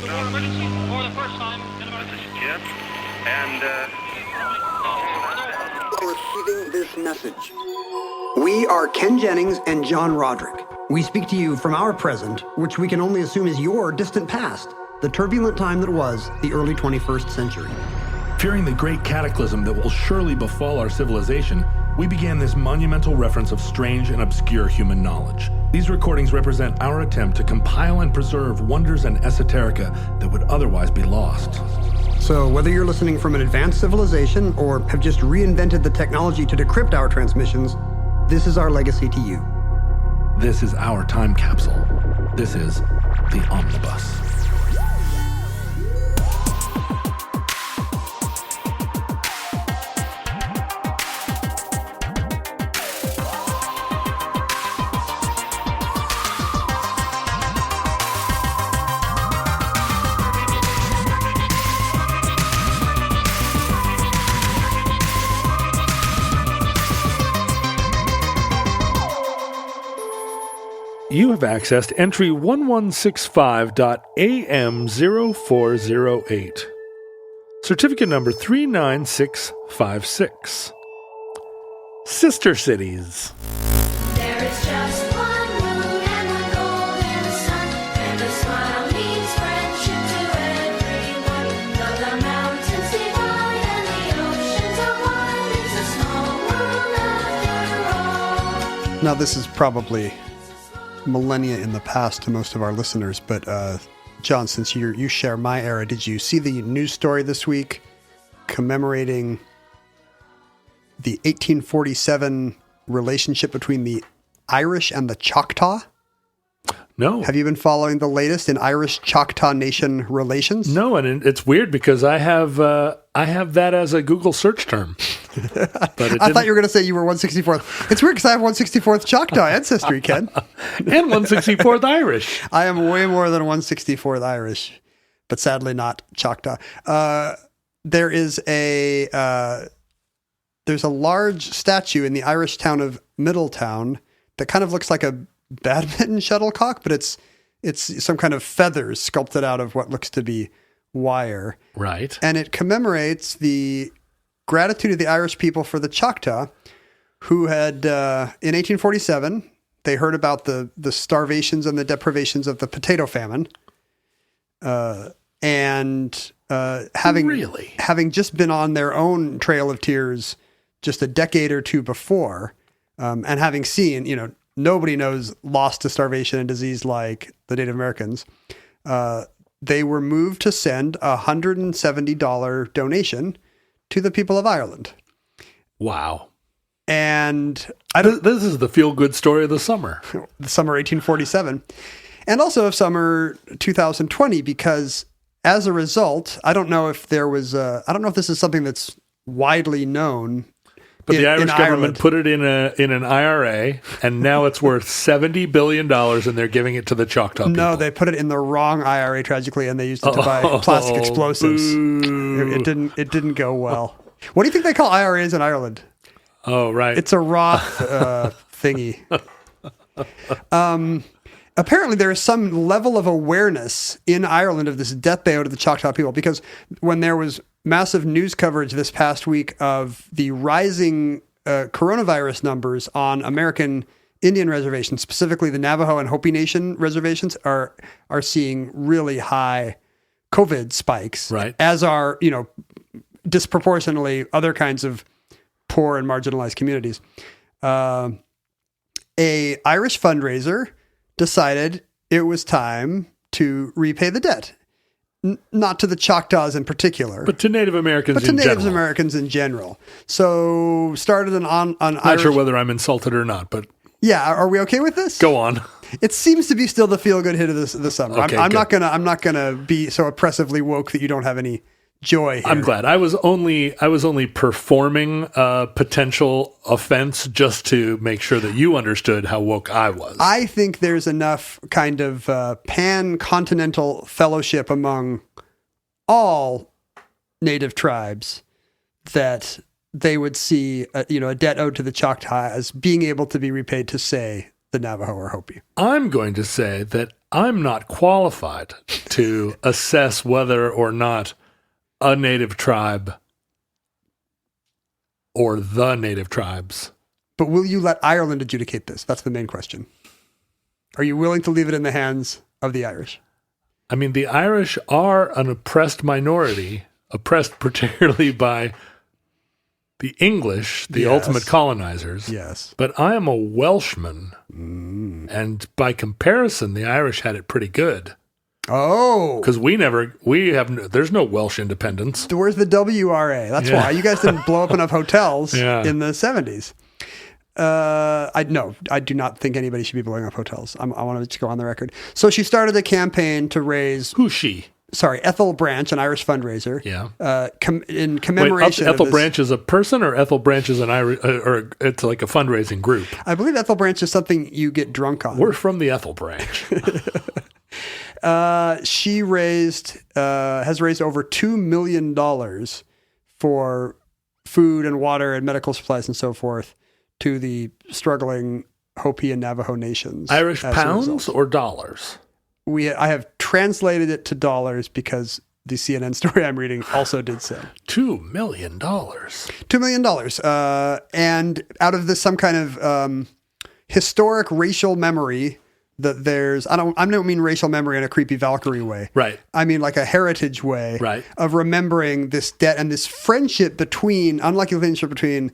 emergency for the first time in about... This is Jim, and Receiving this message. We are Ken Jennings and John Roderick. We speak to you from our present, which we can only assume is your distant past, the turbulent time that was the early 21st century. Fearing the great cataclysm that will surely befall our civilization, we began this monumental reference of strange and obscure human knowledge. These recordings represent our attempt to compile and preserve wonders and esoterica that would otherwise be lost. So whether you're listening from an advanced civilization or have just reinvented the technology to decrypt our transmissions, this is our legacy to you. This is our time capsule. This is the Omnibus. You have accessed entry 1165.AM0408. Certificate number 39656. Sister Cities. There is just one moon and one golden sun, and a smile means friendship to everyone. Though the mountains divide and the oceans are wide, it's a small world after all. Now this is probably millennia in the past to most of our listeners, but John, since you share my era, did you see the news story this week commemorating the 1847 relationship between the Irish and the Choctaw? No. Have you been following the latest in Irish Choctaw Nation relations? No, and it's weird because I have that as a Google search term. But I thought you were going to say you were 164th. It's weird because I have 164th Choctaw ancestry, Ken. And 164th Irish. I am way more than 164th Irish, but sadly not Choctaw. There's a large statue in the Irish town of Middletown that kind of looks like a badminton shuttlecock, but it's some kind of feathers sculpted out of what looks to be wire. Right. And it commemorates the gratitude of the Irish people for the Choctaw, who had, in 1847, they heard about the starvations and the deprivations of the potato famine. Having just been on their own trail of tears just a decade or two before, and having seen, nobody knows loss to starvation and disease like the Native Americans, they were moved to send a $170 donation to the people of Ireland. Wow. And this is the feel-good story of the summer. The summer 1847. And also of summer 2020, because as a result, I don't know if this is something that's widely known. But the Irish government Ireland put it in an IRA, and now it's worth $70 billion, and they're giving it to the Choctaw people. No, they put it in the wrong IRA, tragically, and they used it to buy plastic explosives. It didn't go well. What do you think they call IRAs in Ireland? Oh, right. It's a Roth thingy. Apparently, there is some level of awareness in Ireland of this debt they owe to the Choctaw people, because when there was massive news coverage this past week of the rising coronavirus numbers on American Indian reservations, specifically the Navajo and Hopi Nation reservations, are seeing really high COVID spikes, right? As are, disproportionately other kinds of poor and marginalized communities. A Irish fundraiser decided it was time to repay the debt. Not to the Choctaws in particular, but to Native Americans in general. But to Native Americans in general. So started on Not Irish. sure whether I'm insulted or not, but yeah, are we okay with this? Go on. It seems to be still the feel-good hit of the summer. Okay, I'm not gonna be so oppressively woke that you don't have any joy here. I'm glad. I was only performing a potential offense just to make sure that you understood how woke I was. I think there's enough kind of pan-continental fellowship among all native tribes that they would see a debt owed to the Choctaw as being able to be repaid to say the Navajo or Hopi. I'm going to say that I'm not qualified to assess whether or not a native tribe or the native tribes. But will you let Ireland adjudicate this? That's the main question. Are you willing to leave it in the hands of the Irish? I mean, the Irish are an oppressed minority, oppressed particularly by the English, the ultimate colonizers. Yes. But I am a Welshman, and by comparison, the Irish had it pretty good. Oh. Because there's no Welsh independence. Where's the WRA? That's why. You guys didn't blow up enough hotels in the 70s. I do not think anybody should be blowing up hotels. I want to just go on the record. So she started a campaign to raise... Who's she? Sorry, Ethel Branch, an Irish fundraiser. Yeah. In commemoration Ethel of this, Branch is a person, or Ethel Branch is an Irish, or it's like a fundraising group? I believe Ethel Branch is something you get drunk on. We're from the Ethel Branch. She has raised over $2 million for food and water and medical supplies and so forth to the struggling Hopi and Navajo nations. Irish pounds or dollars? I have translated it to dollars because the CNN story I'm reading also did so. $2 million. $2 million. And out of this, some kind of historic racial memory that there's, I don't mean racial memory in a creepy Valkyrie way. Right. I mean like a heritage way right. of remembering this debt and this friendship unlucky friendship between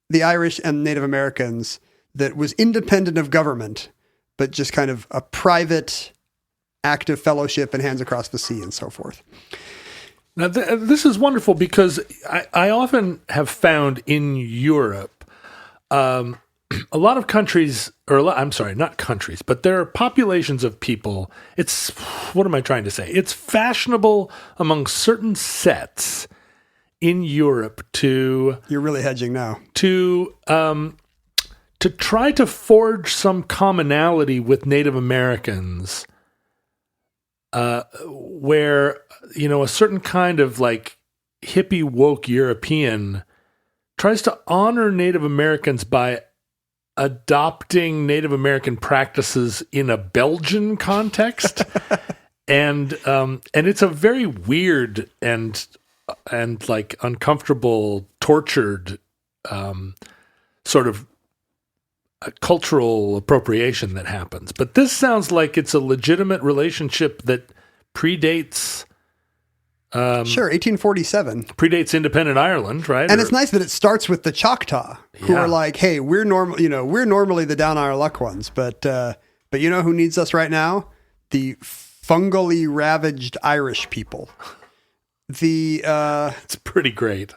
the Irish and Native Americans that was independent of government, but just kind of a private active fellowship and hands across the sea and so forth. Now, this is wonderful because I often have found in Europe, a lot of countries, not countries, but there are populations of people. What am I trying to say? It's fashionable among certain sets in Europe to... You're really hedging now. To try to forge some commonality with Native Americans where, a certain kind of like hippie woke European tries to honor Native Americans by adopting Native American practices in a Belgian context. and it's a very weird and like uncomfortable, tortured sort of a cultural appropriation that happens. But this sounds like it's a legitimate relationship that predates... sure, 1847. Predates independent Ireland, right? And it's nice that it starts with the Choctaw, who are like, hey, we're normally the down on our luck ones, but you know who needs us right now? The fungally ravaged Irish people. It's pretty great.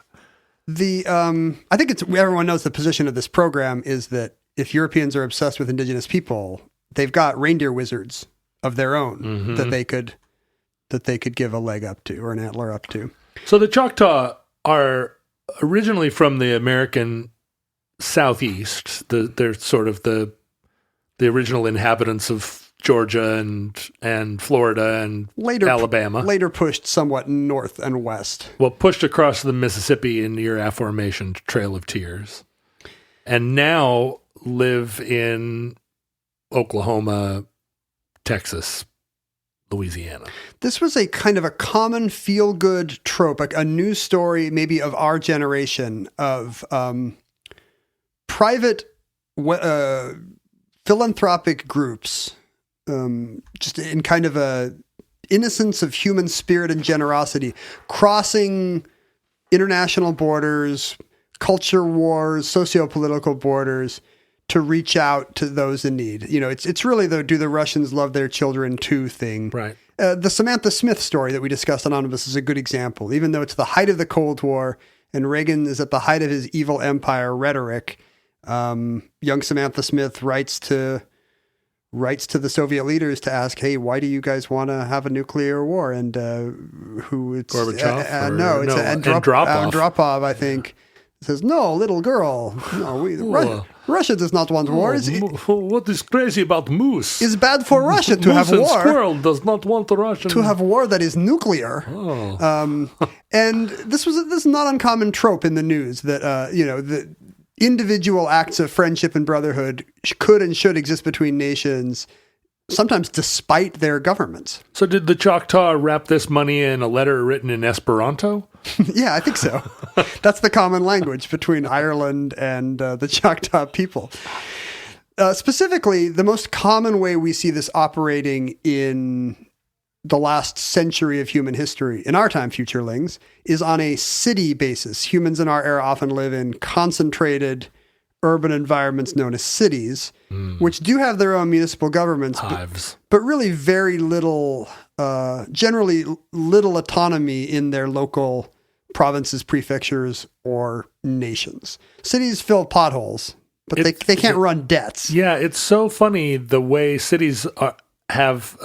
I think everyone knows the position of this program is that if Europeans are obsessed with indigenous people, they've got reindeer wizards of their own that they could give a leg up to or an antler up to. So the Choctaw are originally from the American Southeast. They're sort of the original inhabitants of Georgia and Florida and Alabama. Later pushed somewhat north and west. Well, pushed across the Mississippi in your aforementioned Trail of Tears. And now live in Oklahoma, Texas, Louisiana. This was a kind of a common feel-good trope, like a news story maybe of our generation of private philanthropic groups, just in kind of a innocence of human spirit and generosity, crossing international borders, culture wars, socio-political borders, to reach out to those in need. It's really the do the Russians love their children too thing. Right. The Samantha Smith story that we discussed on Omnibus is a good example. Even though it's the height of the Cold War and Reagan is at the height of his evil empire rhetoric, young Samantha Smith writes to the Soviet leaders to ask, hey, why do you guys want to have a nuclear war? And who it's... Gorbachev? Andropov, I think. Says, no, little girl. No, Russia does not want war. What is crazy about moose? It's bad for Russia to have war. Squirrel does not want the Russian... To have war that is nuclear. Oh. And this is not uncommon trope in the news that, individual acts of friendship and brotherhood could and should exist between nations, sometimes despite their governments. So did the Choctaw wrap this money in a letter written in Esperanto? Yeah, I think so. That's the common language between Ireland and the Choctaw people. Specifically, the most common way we see this operating in the last century of human history, in our time, futurelings, is on a city basis. Humans in our era often live in concentrated urban environments known as cities, which do have their own municipal governments, Hives. but really very little, generally little autonomy in their local provinces, prefectures, or nations. Cities fill potholes, but they can't run debts. Yeah, it's so funny the way cities have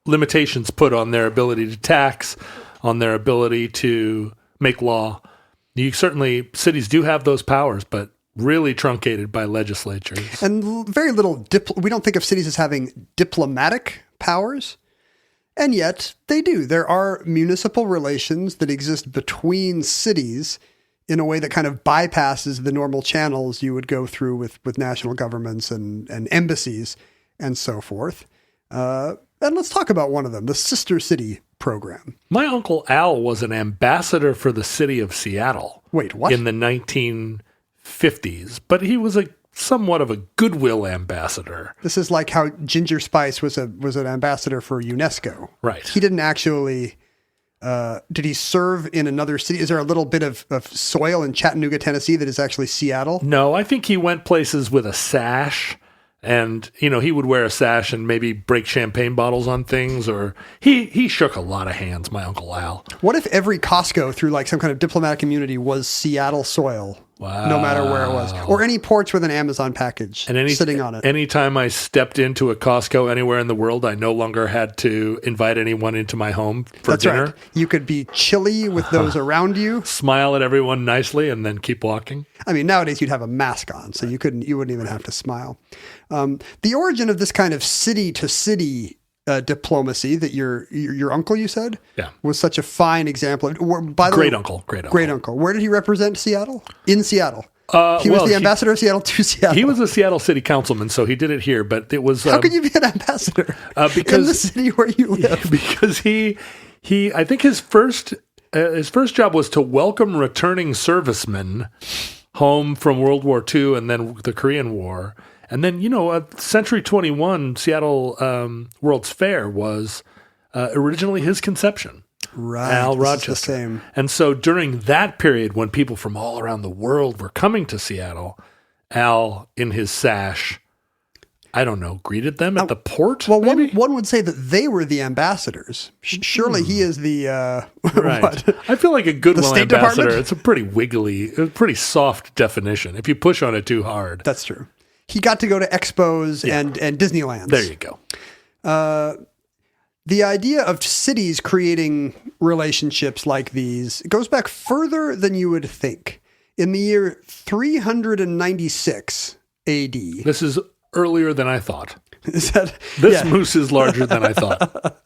limitations put on their ability to tax, on their ability to make law. Cities do have those powers, but really truncated by legislatures. And very little, we don't think of cities as having diplomatic powers, and yet they do. There are municipal relations that exist between cities in a way that kind of bypasses the normal channels you would go through with national governments and embassies and so forth. And let's talk about one of them, the Sister City program. My Uncle Al was an ambassador for the city of Seattle. Wait, what? In the 1950s, but he was somewhat of a goodwill ambassador. This is like how Ginger Spice was an ambassador for UNESCO. Right. He didn't actually... did he serve in another city? Is there a little bit of soil in Chattanooga, Tennessee that is actually Seattle? No, I think he went places with a sash, and he would wear a sash and maybe break champagne bottles on things, or he shook a lot of hands, my Uncle Al. What if every Costco through like some kind of diplomatic community was Seattle soil? Wow. No matter where it was. Or any porch with an Amazon package sitting on it. Anytime I stepped into a Costco anywhere in the world, I no longer had to invite anyone into my home for dinner. Right. You could be chilly with those around you. Smile at everyone nicely and then keep walking. I mean, nowadays you'd have a mask on, so you wouldn't even have to smile. The origin of this kind of city to city diplomacy that your uncle, you said, was such a fine example of. Great uncle. Where did he represent Seattle? In Seattle. He was the ambassador of Seattle to Seattle. He was a Seattle city councilman, so he did it here. But it was how could you be an ambassador because, in the city where you live? Because he I think his first job was to welcome returning servicemen home from World War II and then the Korean War. And then, Century 21 Seattle World's Fair was originally his conception. Right. Al This Rochester. is the same. And so during that period when people from all around the world were coming to Seattle, Al, in his sash, I don't know, greeted them at the port? Well, maybe? one would say that they were the ambassadors. Surely he is the... right. what? I feel like a goodwill State ambassador, Department? it's a pretty wiggly, pretty soft definition if you push on it too hard. That's true. He got to go to expos and Disneyland. There you go. The idea of cities creating relationships like these goes back further than you would think. In the year 396 AD. This is earlier than I thought. This moose is larger than I thought.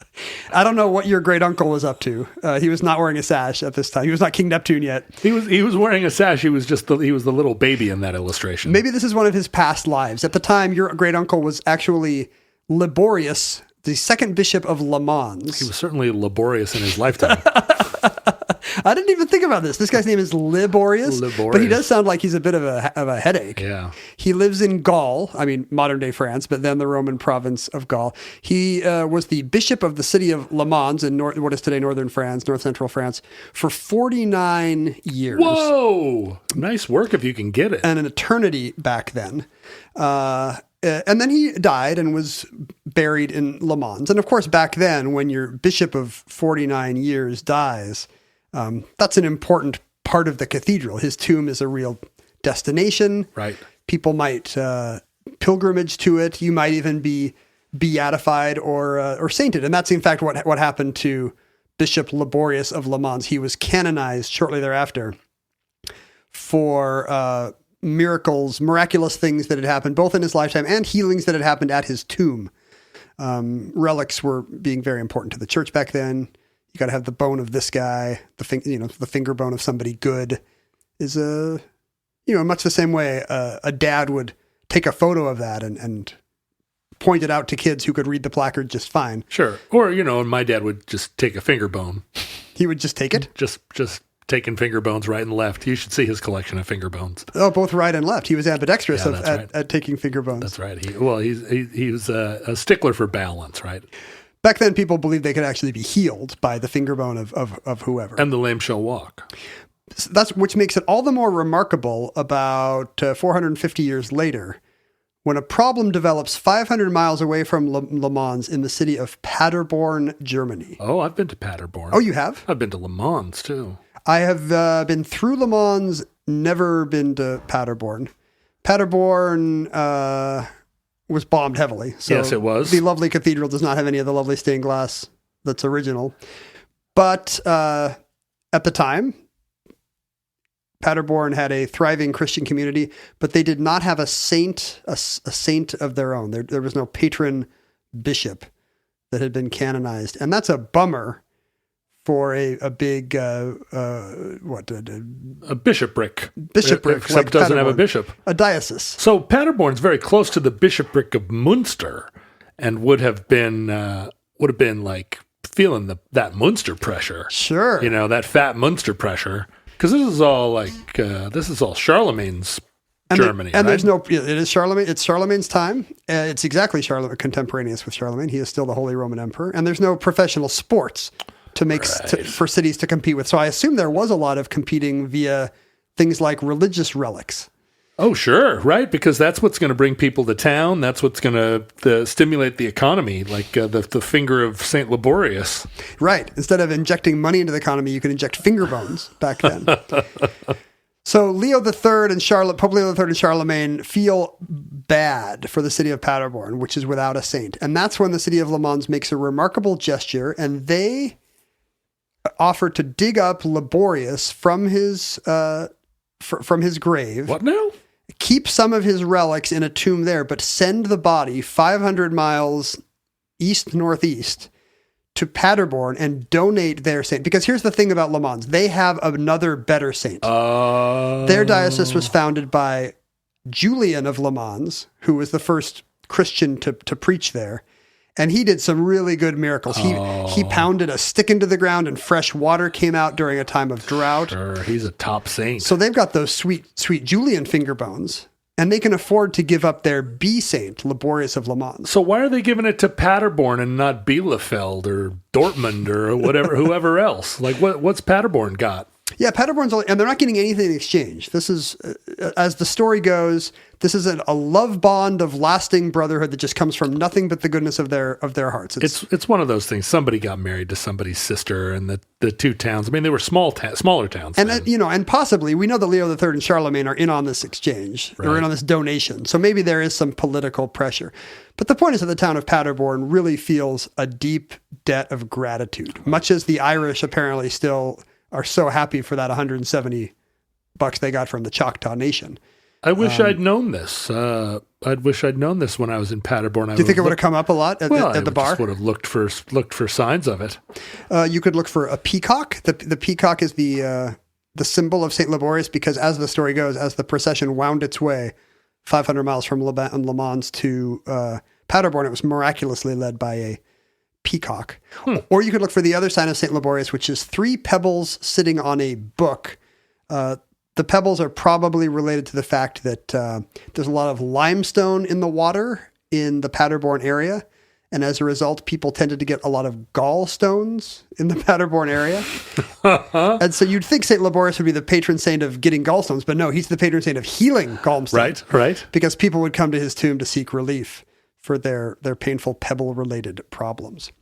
I don't know what your great uncle was up to. He was not wearing a sash at this time. He was not King Neptune yet. He was wearing a sash. He was the little baby in that illustration. Maybe this is one of his past lives. At the time, your great uncle was actually Liborius, the second bishop of Le Mans. He was certainly laborious in his lifetime. I didn't even think about this. This guy's name is Liborius, but he does sound like he's a bit of a headache. Yeah. He lives in Gaul, modern day France, but then the Roman province of Gaul. He was the bishop of the city of Le Mans in what is today northern France, north central France, for 49 years. Whoa! Nice work if you can get it. And an eternity back then. And then he died and was buried in Le Mans. And of course, back then, when your bishop of 49 years dies, that's an important part of the cathedral. His tomb is a real destination. Right. People might pilgrimage to it. You might even be beatified or sainted. And that's in fact what happened to Bishop Liborius of Le Mans. He was canonized shortly thereafter for miraculous things that had happened both in his lifetime and healings that had happened at his tomb. Relics were being very important to the church back then. You got to have the bone of this guy, the finger bone of somebody good is much the same way a dad would take a photo of that and point it out to kids who could read the placard just fine. Sure. Or, and my dad would just take a finger bone. He would just take it? Just taking finger bones right and left. You should see his collection of finger bones. Oh, both right and left. He was ambidextrous Yeah, that's right. at taking finger bones. That's right. He was a stickler for balance, right? Back then, people believed they could actually be healed by the finger bone of whoever. And the lame shall walk. That's which makes it all the more remarkable about 450 years later, when a problem develops 500 miles away from Le Mans in the city of Paderborn, Germany. Oh, I've been to Paderborn. Oh, you have? I've been to Le Mans, too. I have been through Le Mans, never been to Paderborn. Paderborn was bombed heavily. So yes, it was. The lovely cathedral does not have any of the lovely stained glass that's original. But at the time, Paderborn had a thriving Christian community, but they did not have a saint of their own. There was no patron bishop that had been canonized. And that's a bummer for a big, a bishopric. Bishopric. Except like doesn't have a Paderborn. bishop. A diocese. So Paderborn's very close to the bishopric of Munster and would have been like feeling that Munster pressure. Sure. That fat Munster pressure. Because this is all Charlemagne's Germany. And right? there's no, it is Charlemagne. It's Charlemagne's time. It's exactly contemporaneous with Charlemagne. He is still the Holy Roman Emperor. And there's no professional sports to make for cities to compete with. So I assume there was a lot of competing via things like religious relics. Oh, sure. Right. Because that's what's going to bring people to town. That's what's going to stimulate the economy, like the finger of St. Laborius. Right. Instead of injecting money into the economy, you could inject finger bones back then. So Pope Leo III and Charlemagne feel bad for the city of Paderborn, which is without a saint. And that's when the city of Le Mans makes a remarkable gesture, and they offer to dig up Laborius from his grave. What now? Keep some of his relics in a tomb there, but send the body 500 miles east-northeast to Paderborn and donate their saint. Because here's the thing about Le Mans. They have another better saint. Their diocese was founded by Julian of Le Mans, who was the first Christian to preach there. And he did some really good miracles. He pounded a stick into the ground and fresh water came out during a time of drought. Sure, he's a top saint. So they've got those sweet Julian finger bones, and they can afford to give up their B saint, Laborius of Le Mans. So why are they giving it to Paderborn and not Bielefeld or Dortmund or whatever, whoever else? Like what's Paderborn got? Yeah, Paderborn's only, and they're not getting anything in exchange. This is, as the story goes, this is a love bond of lasting brotherhood that just comes from nothing but the goodness of their hearts. It's one of those things. Somebody got married to somebody's sister, and the two towns. I mean, they were smaller towns, and and possibly we know that Leo III and Charlemagne are in on this exchange. Right. They're in on this donation, so maybe there is some political pressure. But the point is that the town of Paderborn really feels a deep debt of gratitude, much as the Irish apparently still are so happy for that $170 they got from the Choctaw Nation. I wish I'd known this. I wish I'd known this when I was in Paderborn. Do you think it would have come up a lot at the bar? I would have looked for signs of it. You could look for a peacock. The peacock is the symbol of St. Laborius because, as the story goes, as the procession wound its way 500 miles from Le Mans to Paderborn, it was miraculously led by a peacock. Or you could look for the other sign of St. Laborius, which is 3 pebbles sitting on a book. The pebbles are probably related to the fact that there's a lot of limestone in the water in the Paderborn area. And as a result, people tended to get a lot of gallstones in the Paderborn area. And so you'd think St. Laborius would be the patron saint of getting gallstones, but no, he's the patron saint of healing gallstones. Right. Because people would come to his tomb to seek relief for their painful pebble-related problems.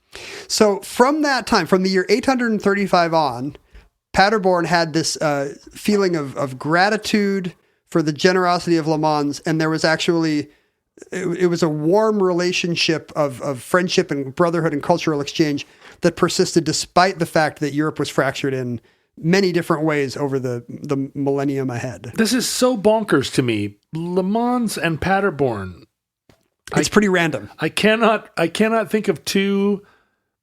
So from that time, from the year 835 on, Paderborn had this feeling of gratitude for the generosity of Le Mans, and there was actually, it was a warm relationship of friendship and brotherhood and cultural exchange that persisted despite the fact that Europe was fractured in many different ways over the millennium ahead. This is so bonkers to me. Le Mans and Paderborn. It's pretty random. I cannot think of two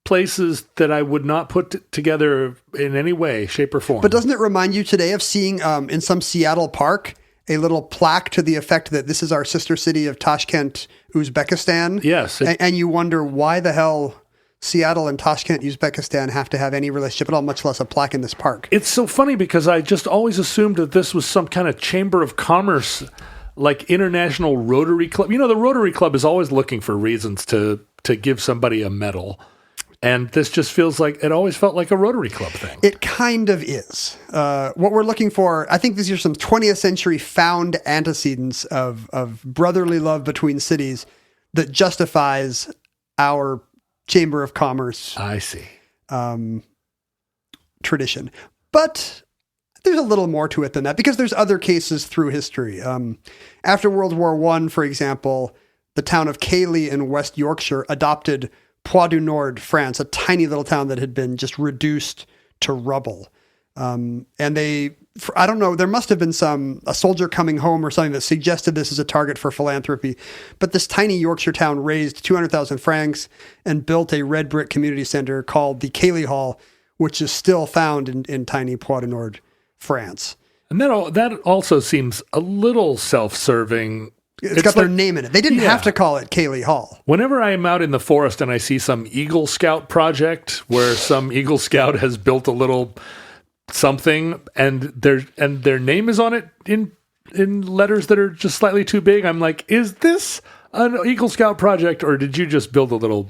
places that I would not put together in any way, shape, or form. But doesn't it remind you today of seeing in some Seattle park a little plaque to the effect that this is our sister city of Tashkent, Uzbekistan. Yes. And you wonder why the hell Seattle and Tashkent, Uzbekistan have to have any relationship at all, much less a plaque in this park. It's so funny because I just always assumed that this was some kind of chamber of commerce, like International Rotary Club. You know, the Rotary Club is always looking for reasons to give somebody a medal. And this just feels like, it always felt like a Rotary Club thing. It kind of is. What we're looking for, I think these are some 20th century found antecedents of brotherly love between cities that justifies our Chamber of Commerce. I see. Tradition. But there's a little more to it than that because there's other cases through history. After World War I, for example, the town of Cayley in West Yorkshire adopted Poix du Nord, France, a tiny little town that had been just reduced to rubble. And I don't know, there must have been a soldier coming home or something that suggested this as a target for philanthropy. But this tiny Yorkshire town raised 200,000 francs and built a red brick community center called the Cayley Hall, which is still found in tiny Poix du Nord, France. And that also seems a little self-serving. It's got their name in it. They didn't have to call it Cayley Hall. Whenever I am out in the forest and I see some Eagle Scout project where some Eagle Scout has built a little something and their name is on it in letters that are just slightly too big, I'm like, is this an Eagle Scout project or did you just build a little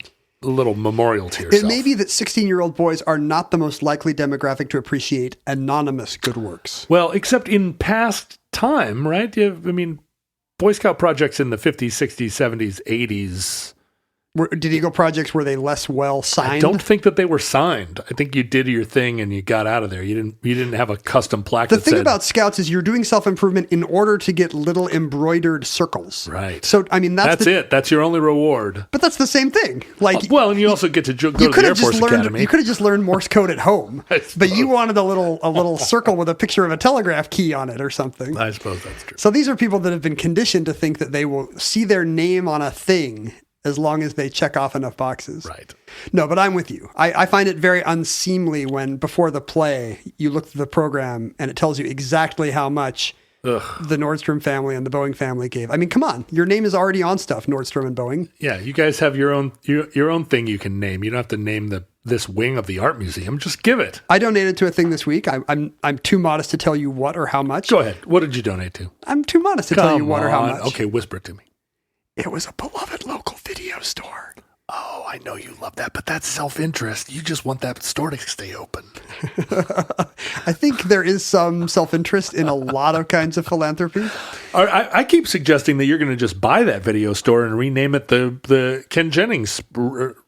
memorial to yourself? It may be that 16-year-old boys are not the most likely demographic to appreciate anonymous good works. Well, except in past time, right? Boy Scout projects in the 50s, 60s, 70s, 80s. Did Eagle projects, were they less well signed? I don't think that they were signed. I think you did your thing and you got out of there. You didn't have a custom plaque The thing about Scouts is you're doing self-improvement in order to get little embroidered circles. Right. So, that's it. That's your only reward. But that's the same thing. Like, well, and you also get to go to the Air Force Academy. You could have just learned Morse code at home. But you wanted a little circle with a picture of a telegraph key on it or something. I suppose that's true. So these are people that have been conditioned to think that they will see their name on a thing as long as they check off enough boxes. Right. No, but I'm with you. I find it very unseemly when before the play, you look at the program and it tells you exactly how much the Nordstrom family and the Boeing family gave. I mean, come on. Your name is already on stuff, Nordstrom and Boeing. Yeah, you guys have your own thing you can name. You don't have to name this wing of the art museum. Just give it. I donated to a thing this week. I'm too modest to tell you what or how much. Go ahead. What did you donate to? I'm too modest to tell you what or how much. Okay, whisper it to me. It was a beloved local video store. Oh, I know you love that, but that's self-interest. You just want that store to stay open. I think there is some self-interest in a lot of kinds of philanthropy. I keep suggesting that you're going to just buy that video store and rename it the Ken Jennings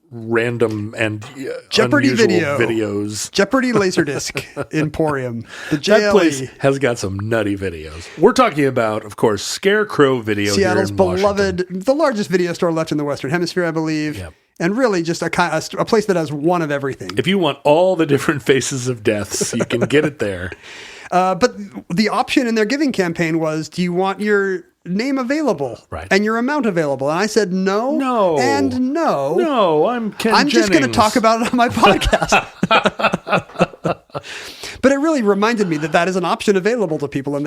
random and Jeopardy unusual videos. Jeopardy Laserdisc Emporium. The JLE. That place has got some nutty videos. We're talking about, of course, Scarecrow Video Seattle's here in beloved, Washington. the largest video store left in the Western Hemisphere, I believe. Yep. And really just a place that has one of everything. If you want all the different faces of deaths, you can get it there. But the option in their giving campaign was, do you want your name available? Right. And your amount available? And I said no. No. And no. No, I'm Ken I'm just going to Jennings. talk about it on my podcast. But it really reminded me that is an option available to people, and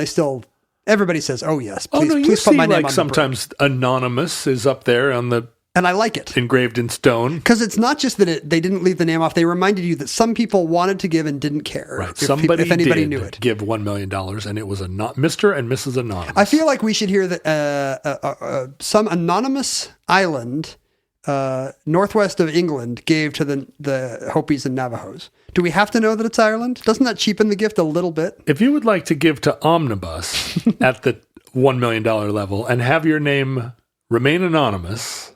everybody says, "Oh yes, please, you please see, put my name on sometimes anonymous is up there on the and I like it engraved in stone because it's not just that they didn't leave the name off; they reminded you that some people wanted to give and didn't care. Right, if anybody knew it. Give $1 million, and it was Mr. and Mrs. Anonymous. I feel like we should hear that some anonymous island northwest of England gave to the Hopis and Navajos. Do we have to know that it's Ireland? Doesn't that cheapen the gift a little bit? If you would like to give to Omnibus at the $1 million level and have your name remain anonymous,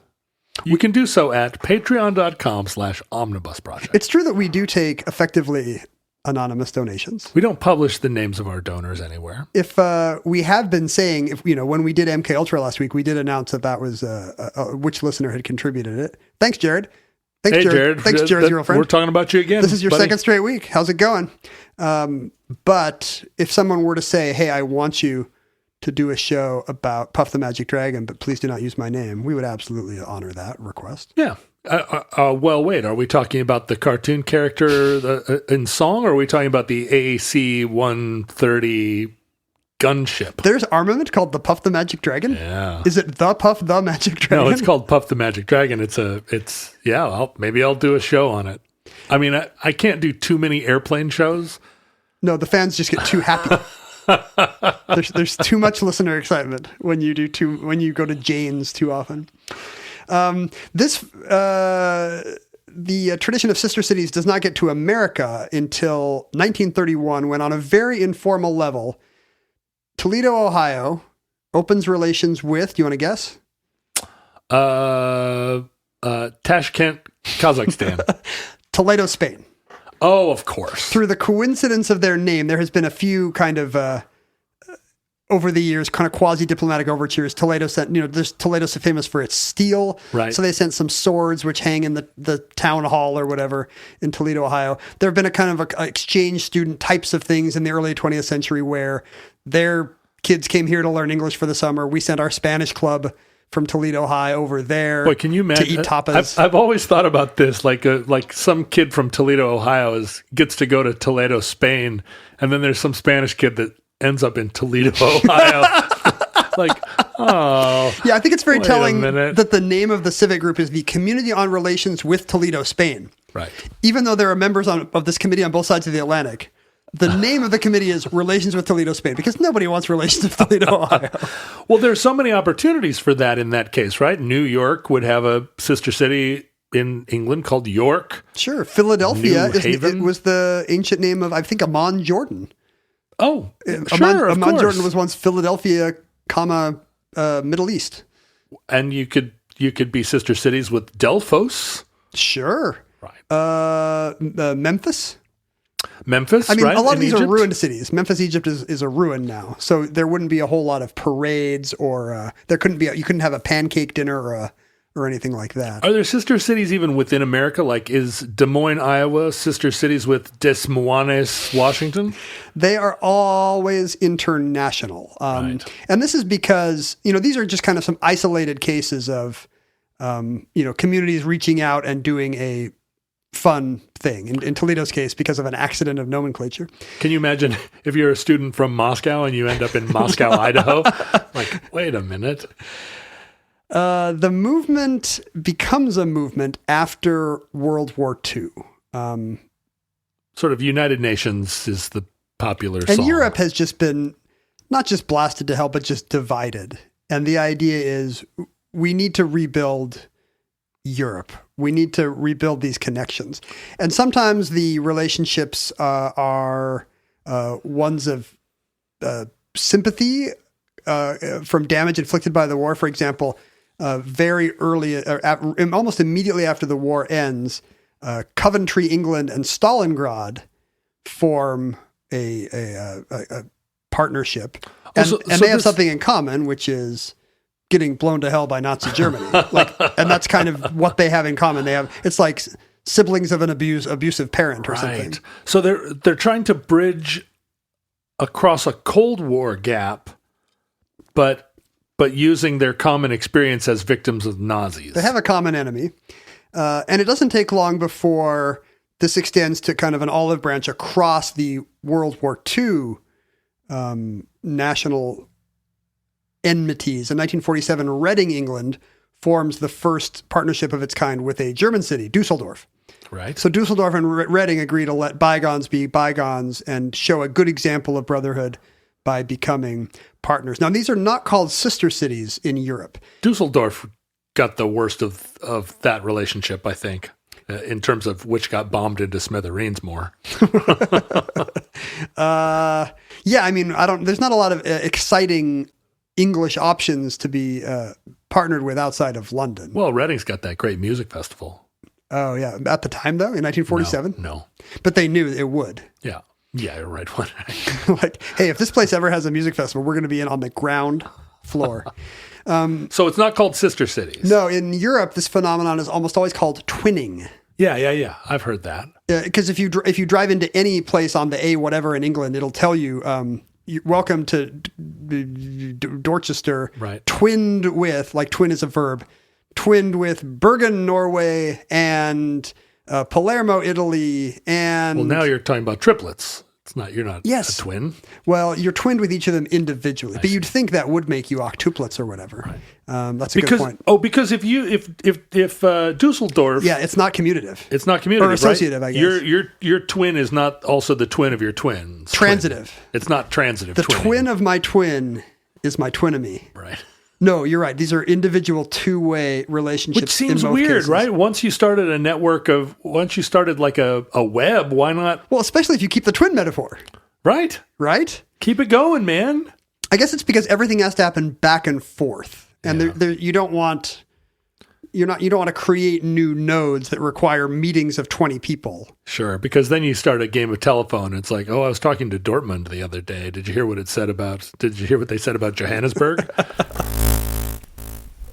you can do so at patreon.com/omnibusproject. It's true that we do take effectively anonymous donations. We don't publish the names of our donors anywhere. If we have been saying, when we did MK Ultra last week, we did announce that was which listener had contributed it. Thanks, Jared. Hey, Jared. Thanks, Jared's girlfriend. We're talking about you again. This is your buddy. second straight week. How's it going? But if someone were to say, hey, I want you to do a show about Puff the Magic Dragon, but please do not use my name, we would absolutely honor that request. Yeah. Well, wait, are we talking about the cartoon character in song, or are we talking about the AAC 130 gunship. There's armament called the Puff the Magic Dragon? Yeah. Is it the Puff the Magic Dragon? No, it's called Puff the Magic Dragon. Maybe I'll do a show on it. I mean, I can't do too many airplane shows. No, the fans just get too happy. there's too much listener excitement when you go to Jane's too often. The tradition of sister cities does not get to America until 1931, when on a very informal level, Toledo, Ohio opens relations with, do you want to guess? Tashkent, Kazakhstan. Toledo, Spain. Oh, of course. Through the coincidence of their name, there has been a few kind of, over the years, kind of quasi-diplomatic overtures. Toledo sent, Toledo's famous for its steel. Right. So they sent some swords which hang in the town hall or whatever in Toledo, Ohio. There have been a kind of exchange student types of things in the early 20th century where their kids came here to learn English for the summer. We sent our Spanish club from Toledo High over there. Boy, can you imagine? To eat tapas. I've always thought about this, like some kid from Toledo, Ohio gets to go to Toledo, Spain, and then there's some Spanish kid that ends up in Toledo, Ohio. Yeah, I think it's very telling minute. that the name of the civic group is the Community on Relations with Toledo, Spain. Right. Even though there are members of this committee on both sides of the Atlantic, the name of the committee is Relations with Toledo, Spain, because nobody wants relations with Toledo, Ohio. Well, there's so many opportunities for that in that case, right? New York would have a sister city in England called York. Sure. Philadelphia Haven. it was the ancient name of, I think, Amman, Jordan. Oh, sure, of Amman, course. Jordan was once Philadelphia, Middle East. And you could be sister cities with Delphos. Sure. Right. Memphis. Memphis, I mean, right? a lot in of these Egypt? are ruined cities. Memphis, Egypt is a ruin now. So there wouldn't be a whole lot of parades or you couldn't have a pancake dinner or anything like that. Are there sister cities even within America? Like, is Des Moines, Iowa, sister cities with Des Moines, Washington? They are always international. Right. And this is because, these are just kind of some isolated cases of, communities reaching out and doing a fun thing. In Toledo's case, because of an accident of nomenclature. Can you imagine if you're a student from Moscow and you end up in Moscow, Idaho? Like, wait a minute. The movement becomes a movement after World War II. Sort of United Nations is the popular And song. Europe has just been not just blasted to hell, but just divided. And the idea is we need to rebuild Europe. We need to rebuild these connections. And sometimes the relationships are ones of sympathy from damage inflicted by the war. For example, very early, almost immediately after the war ends, Coventry, England, and Stalingrad form a partnership, and they have something in common, which is getting blown to hell by Nazi Germany. And that's kind of what they have in common. It's like siblings of an abusive parent or something. So they're trying to bridge across a Cold War gap, but using their common experience as victims of Nazis. They have a common enemy. And it doesn't take long before this extends to kind of an olive branch across the World War II national enmities. In 1947, Reading, England, forms the first partnership of its kind with a German city, Dusseldorf. Right. So Dusseldorf and Reading agree to let bygones be bygones and show a good example of brotherhood by becoming partners. Now, these are not called sister cities in Europe. Dusseldorf got the worst of that relationship, I think, in terms of which got bombed into smithereens more. Yeah, I mean, there's not a lot of exciting English options to be partnered with outside of London. Well, Reading's got that great music festival. Oh, yeah. At the time, though, in 1947? No. But they knew it would. Yeah. Yeah, you're right. Like, hey, if this place ever has a music festival, we're going to be in on the ground floor. So it's not called sister cities. No, in Europe, this phenomenon is almost always called twinning. Yeah. I've heard that. Because if you drive into any place on the A whatever in England, it'll tell you, welcome to Dorchester, right. Twinned with, like twin is a verb, twinned with Bergen, Norway, and Palermo, Italy, and... Well, now you're talking about triplets. You're not Yes. a twin. Well, you're twinned with each of them individually, but you'd think that would make you octuplets or whatever. Right. That's a good point. Because if Dusseldorf, Yeah, it's not commutative. it's not commutative, Or associative, right? I guess. Your twin is not also the twin of your twins. Transitive. Twin. It's not transitive. The twinning. twin of my twin is my twinemy. Right. No, you're right. These are individual two-way relationships. Which seems in both weird, cases. right? Once you started like a web, why not? Well, especially if you keep the twin metaphor, Right. right? Keep it going, man. I guess it's because everything has to happen back and forth, and Yeah. you don't want to create new nodes that require meetings of 20 people. Sure, because then you start a game of telephone. It's like, I was talking to Dortmund the other day. Did you hear what they said about Johannesburg?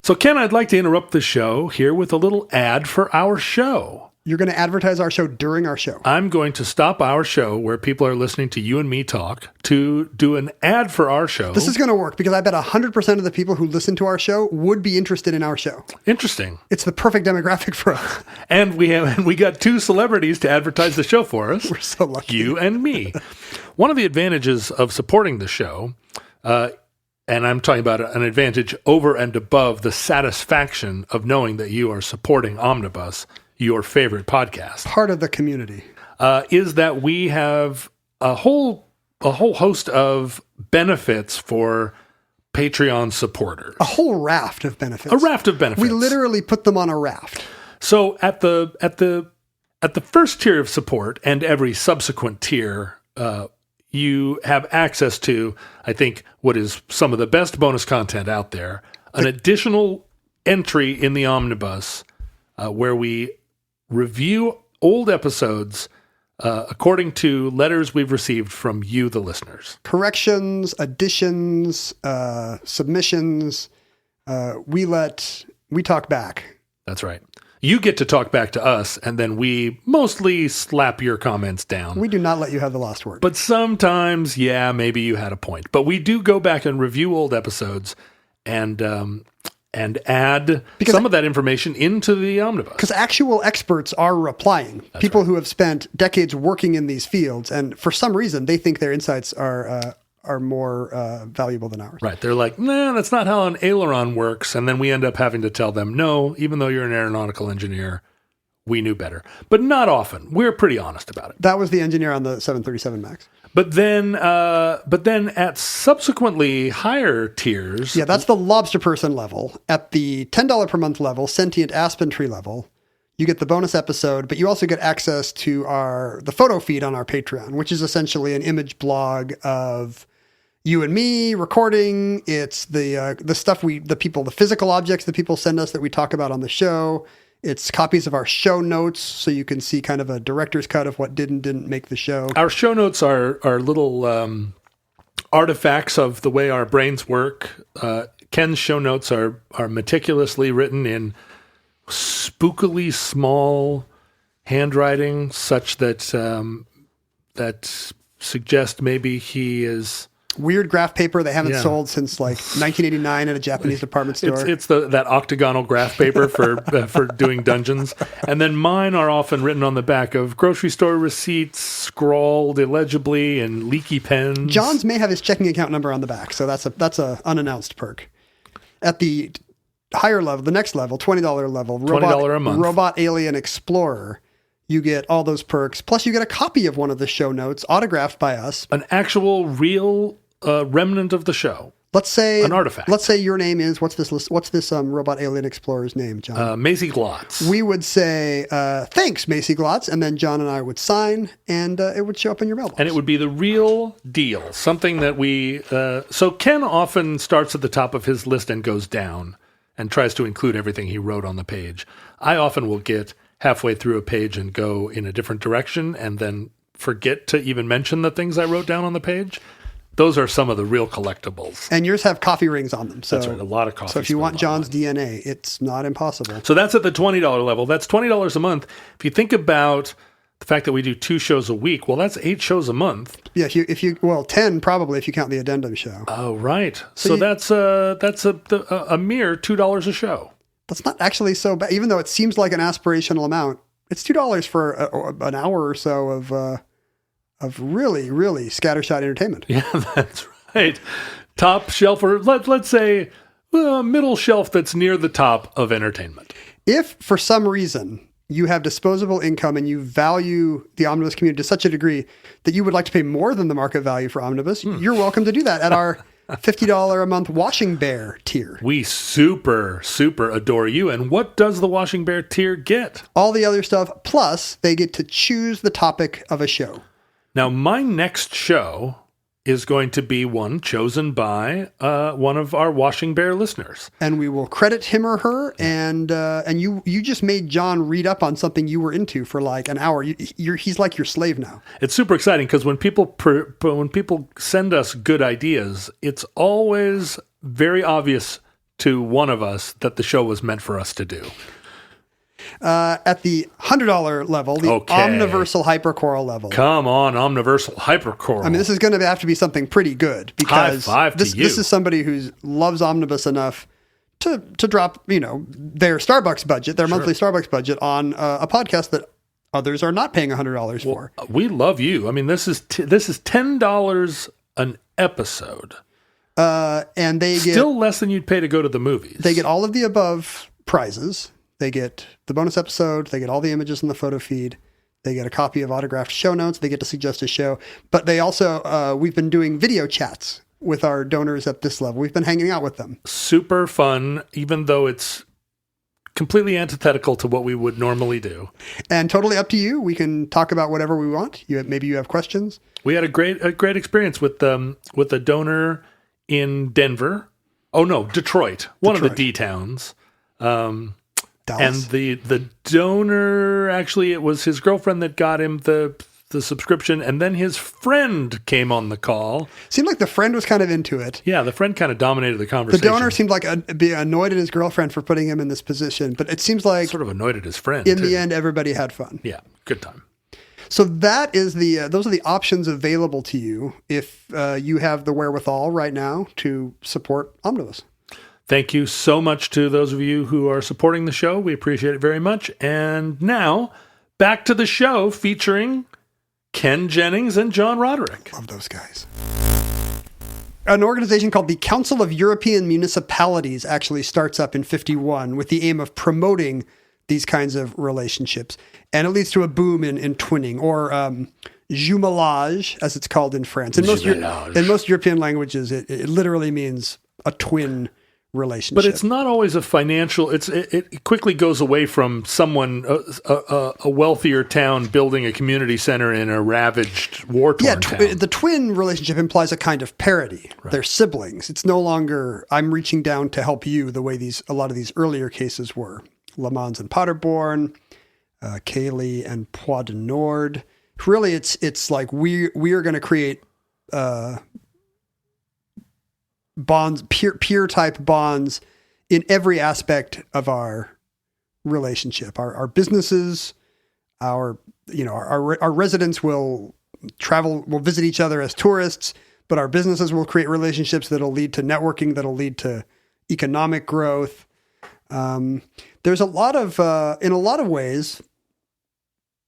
So, Ken, I'd like to interrupt the show here with a little ad for our show. You're going to advertise our show during our show. I'm going to stop our show where people are listening to you and me talk to do an ad for our show. This is going to work because I bet 100% of the people who listen to our show would be interested in our show. Interesting. It's the perfect demographic for us. And we got two celebrities to advertise the show for us. We're so lucky. You and me. One of the advantages of supporting the show, and I'm talking about an advantage over and above the satisfaction of knowing that you are supporting Omnibus, your favorite podcast, Part of the community. is that we have a whole host of benefits for Patreon supporters. A whole raft of benefits. A raft of benefits. We literally put them on a raft. So at the first tier of support and every subsequent tier, you have access to, I think, what is some of the best bonus content out there, an additional entry in the Omnibus where we review old episodes according to letters we've received from you, the listeners. Corrections, additions, submissions. We talk back. That's right. You get to talk back to us, and then we mostly slap your comments down. We do not let you have the last word. But sometimes, yeah, maybe you had a point. But we do go back and review old episodes and add some of that information into the Omnibus. Because actual experts are replying. People who have spent decades working in these fields, and for some reason, they think their insights are more valuable than ours. Right. They're like, nah, that's not how an aileron works. And then we end up having to tell them, no, even though you're an aeronautical engineer, we knew better. But not often. We're pretty honest about it. That was the engineer on the 737 MAX. But then at subsequently higher tiers. Yeah, that's the lobster person level. At the $10 per month level, sentient aspen tree level, you get the bonus episode, but you also get access to the photo feed on our Patreon, which is essentially an image blog of you and me recording. It's the stuff the physical objects that people send us that we talk about on the show. It's copies of our show notes, so you can see kind of a director's cut of what didn't make the show. Our show notes are little artifacts of the way our brains work. Ken's show notes are meticulously written in spookily small handwriting, such that that suggest maybe he is Weird graph paper they haven't Yeah. sold since like 1989 at a Japanese department store. It's that octagonal graph paper for doing dungeons, and then mine are often written on the back of grocery store receipts, scrawled illegibly in leaky pens. John's may have his checking account number on the back, so that's a unannounced perk. At the higher level, the next level, $20 level, $20 a month. Robot Alien Explorer, you get all those perks. Plus, you get a copy of one of the show notes autographed by us. An actual real remnant of the show. Let's say an artifact. Let's say your name is what's this Robot Alien Explorer's name, John? Macy Glotz. We would say thanks, Macy Glotz, and then John and I would sign, and it would show up in your mailbox. And it would be the real deal, something that we. So Ken often starts at the top of his list and goes down, and tries to include everything he wrote on the page. I often will get halfway through a page and go in a different direction, and then forget to even mention the things I wrote down on the page. Those are some of the real collectibles. And yours have coffee rings on them. So, That's right, a lot of coffee. So if you want John's DNA, it's not impossible. So that's at the $20 level. That's $20 a month. If you think about the fact that we do 2 shows a week, well, that's 8 shows a month. Yeah, if you 10 probably if you count the addendum show. Oh, right. So that's a mere $2 a show. That's not actually so bad, even though it seems like an aspirational amount. It's $2 for an hour or so of really, really scattershot entertainment. Yeah, that's right. Top shelf, or let's say middle shelf that's near the top of entertainment. If for some reason you have disposable income and you value the omnibus community to such a degree that you would like to pay more than the market value for omnibus, you're welcome to do that at our $50 a month Washing Bear tier. We super, super adore you. And what does the Washing Bear tier get? All the other stuff, plus they get to choose the topic of a show. Now, my next show is going to be one chosen by one of our Washing Bear listeners. And we will credit him or her. And you just made John read up on something you were into for like an hour. He's like your slave now. It's super exciting because when people send us good ideas, it's always very obvious to one of us that the show was meant for us to do. At the $100 level, the Omniversal Hypercoral level. Come on, Omniversal Hypercoral. I mean, this is going to have to be something pretty good because High five to you. This is somebody who loves omnibus enough to drop, their Starbucks budget, their monthly Starbucks budget on a podcast that others are not paying $100 for. We love you. I mean, this is $10 an episode. And they get still less than you'd pay to go to the movies. They get all of the above prizes. They get the bonus episode. They get all the images in the photo feed. They get a copy of autographed show notes. They get to suggest a show. But they also, we've been doing video chats with our donors at this level. We've been hanging out with them. Super fun, even though it's completely antithetical to what we would normally do. And totally up to you. We can talk about whatever we want. Maybe you have questions. We had a great experience with a donor in Denver. Oh no, Detroit. One of the D towns. Dallas. And the donor, actually, it was his girlfriend that got him the subscription, and then his friend came on the call. Seemed like the friend was kind of into it. Yeah, the friend kind of dominated the conversation. The donor seemed like be annoyed at his girlfriend for putting him in this position, but it seems like sort of annoyed at his friend. In the end, everybody had fun. Yeah, good time. So that is those are the options available to you if you have the wherewithal right now to support Omnibus. Thank you so much to those of you who are supporting the show. We appreciate it very much. And now, back to the show featuring Ken Jennings and John Roderick. Love those guys. An organization called the Council of European Municipalities actually starts up in 1951 with the aim of promoting these kinds of relationships. And it leads to a boom in twinning, or jumelage, as it's called in France. In most European languages, it literally means a twin relationship. But it's not always a financial. It quickly goes away from someone, a wealthier town building a community center in a ravaged war-torn town. The twin relationship implies a kind of parity. Right. They're siblings. It's no longer I'm reaching down to help you the way a lot of these earlier cases were. Le Mans and Paderborn, Cayley and Poix de Nord. Really, it's like we are going to create bonds, peer type bonds in every aspect of our relationship. Our businesses, our residents will visit each other as tourists, but our businesses will create relationships that'll lead to networking, that'll lead to economic growth. There's in a lot of ways,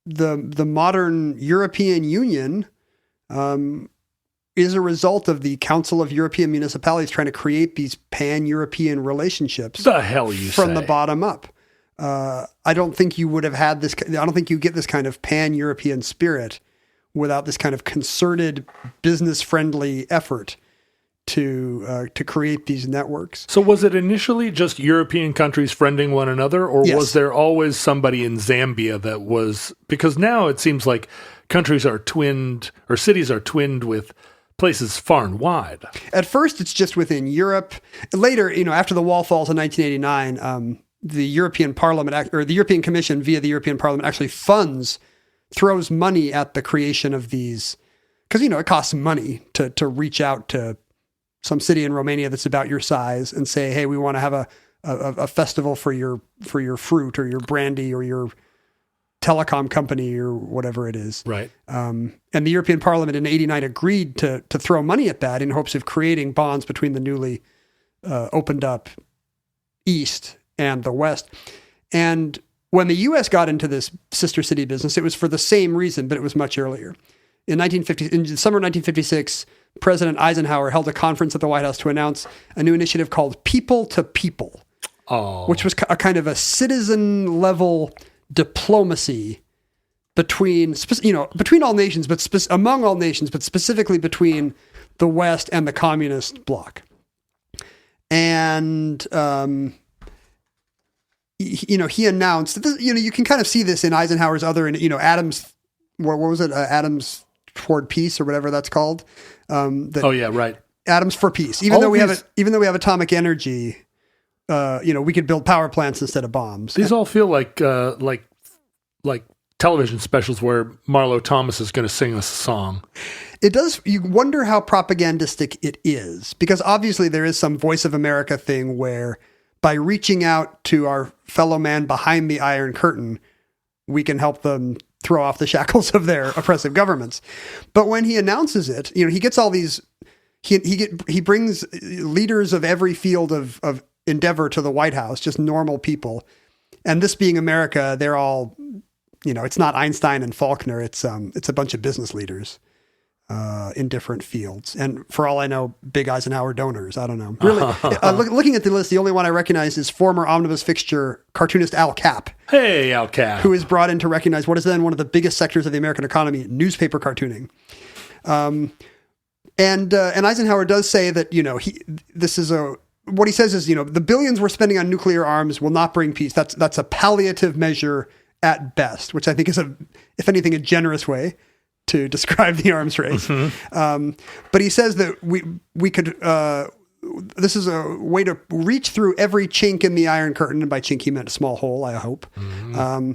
the modern European Union, is a result of the Council of European Municipalities trying to create these pan-European relationships. The hell you from say? The bottom up. I don't think you would have had this. I don't think you get this kind of pan-European spirit without this kind of concerted, business-friendly effort to create these networks. So was it initially just European countries friending one another, or Yes. was there always somebody in Zambia that was? Because now it seems like countries are twinned, or cities are twinned with places far and wide. At first, it's just within Europe. Later, after the wall falls in 1989, the European Parliament, or the European Commission via the European Parliament, actually throws money at the creation of these, because, it costs money to reach out to some city in Romania that's about your size and say, hey, we want to have a festival for your fruit or your brandy or your telecom company or whatever it is. Right. And the European Parliament in 1989 agreed to throw money at that in hopes of creating bonds between the newly opened up East and the West. And when the U.S. got into this sister city business, it was for the same reason, but it was much earlier. in the summer of 1956, President Eisenhower held a conference at the White House to announce a new initiative called People to People, which was a kind of a citizen level diplomacy between all nations, but among all nations, but specifically between the West and the communist bloc. And he announced that you can kind of see this in Eisenhower's other, Adams. What was it? Adams Toward Peace or whatever that's called. Right. Adams for Peace. Even though we have atomic energy, we could build power plants instead of bombs. These all feel like television specials where Marlo Thomas is going to sing us a song. It does. You wonder how propagandistic it is, because obviously there is some Voice of America thing where by reaching out to our fellow man behind the Iron Curtain, we can help them throw off the shackles of their oppressive governments. But when he announces it, he gets all these, he brings leaders of every field of endeavor to the White House, just normal people. And this being America, they're all, it's not Einstein and Faulkner. It's a bunch of business leaders in different fields. And for all I know, big Eisenhower donors. I don't know. Really, looking at the list, the only one I recognize is former omnibus fixture cartoonist Al Capp. Hey, Al Capp. Who is brought in to recognize what is then one of the biggest sectors of the American economy, newspaper cartooning. And Eisenhower does say that, what he says is, the billions we're spending on nuclear arms will not bring peace. That's a palliative measure at best, which I think is if anything, a generous way to describe the arms race. Mm-hmm. But he says that we could, this is a way to reach through every chink in the Iron Curtain. And by chink, he meant a small hole, I hope. Mm-hmm.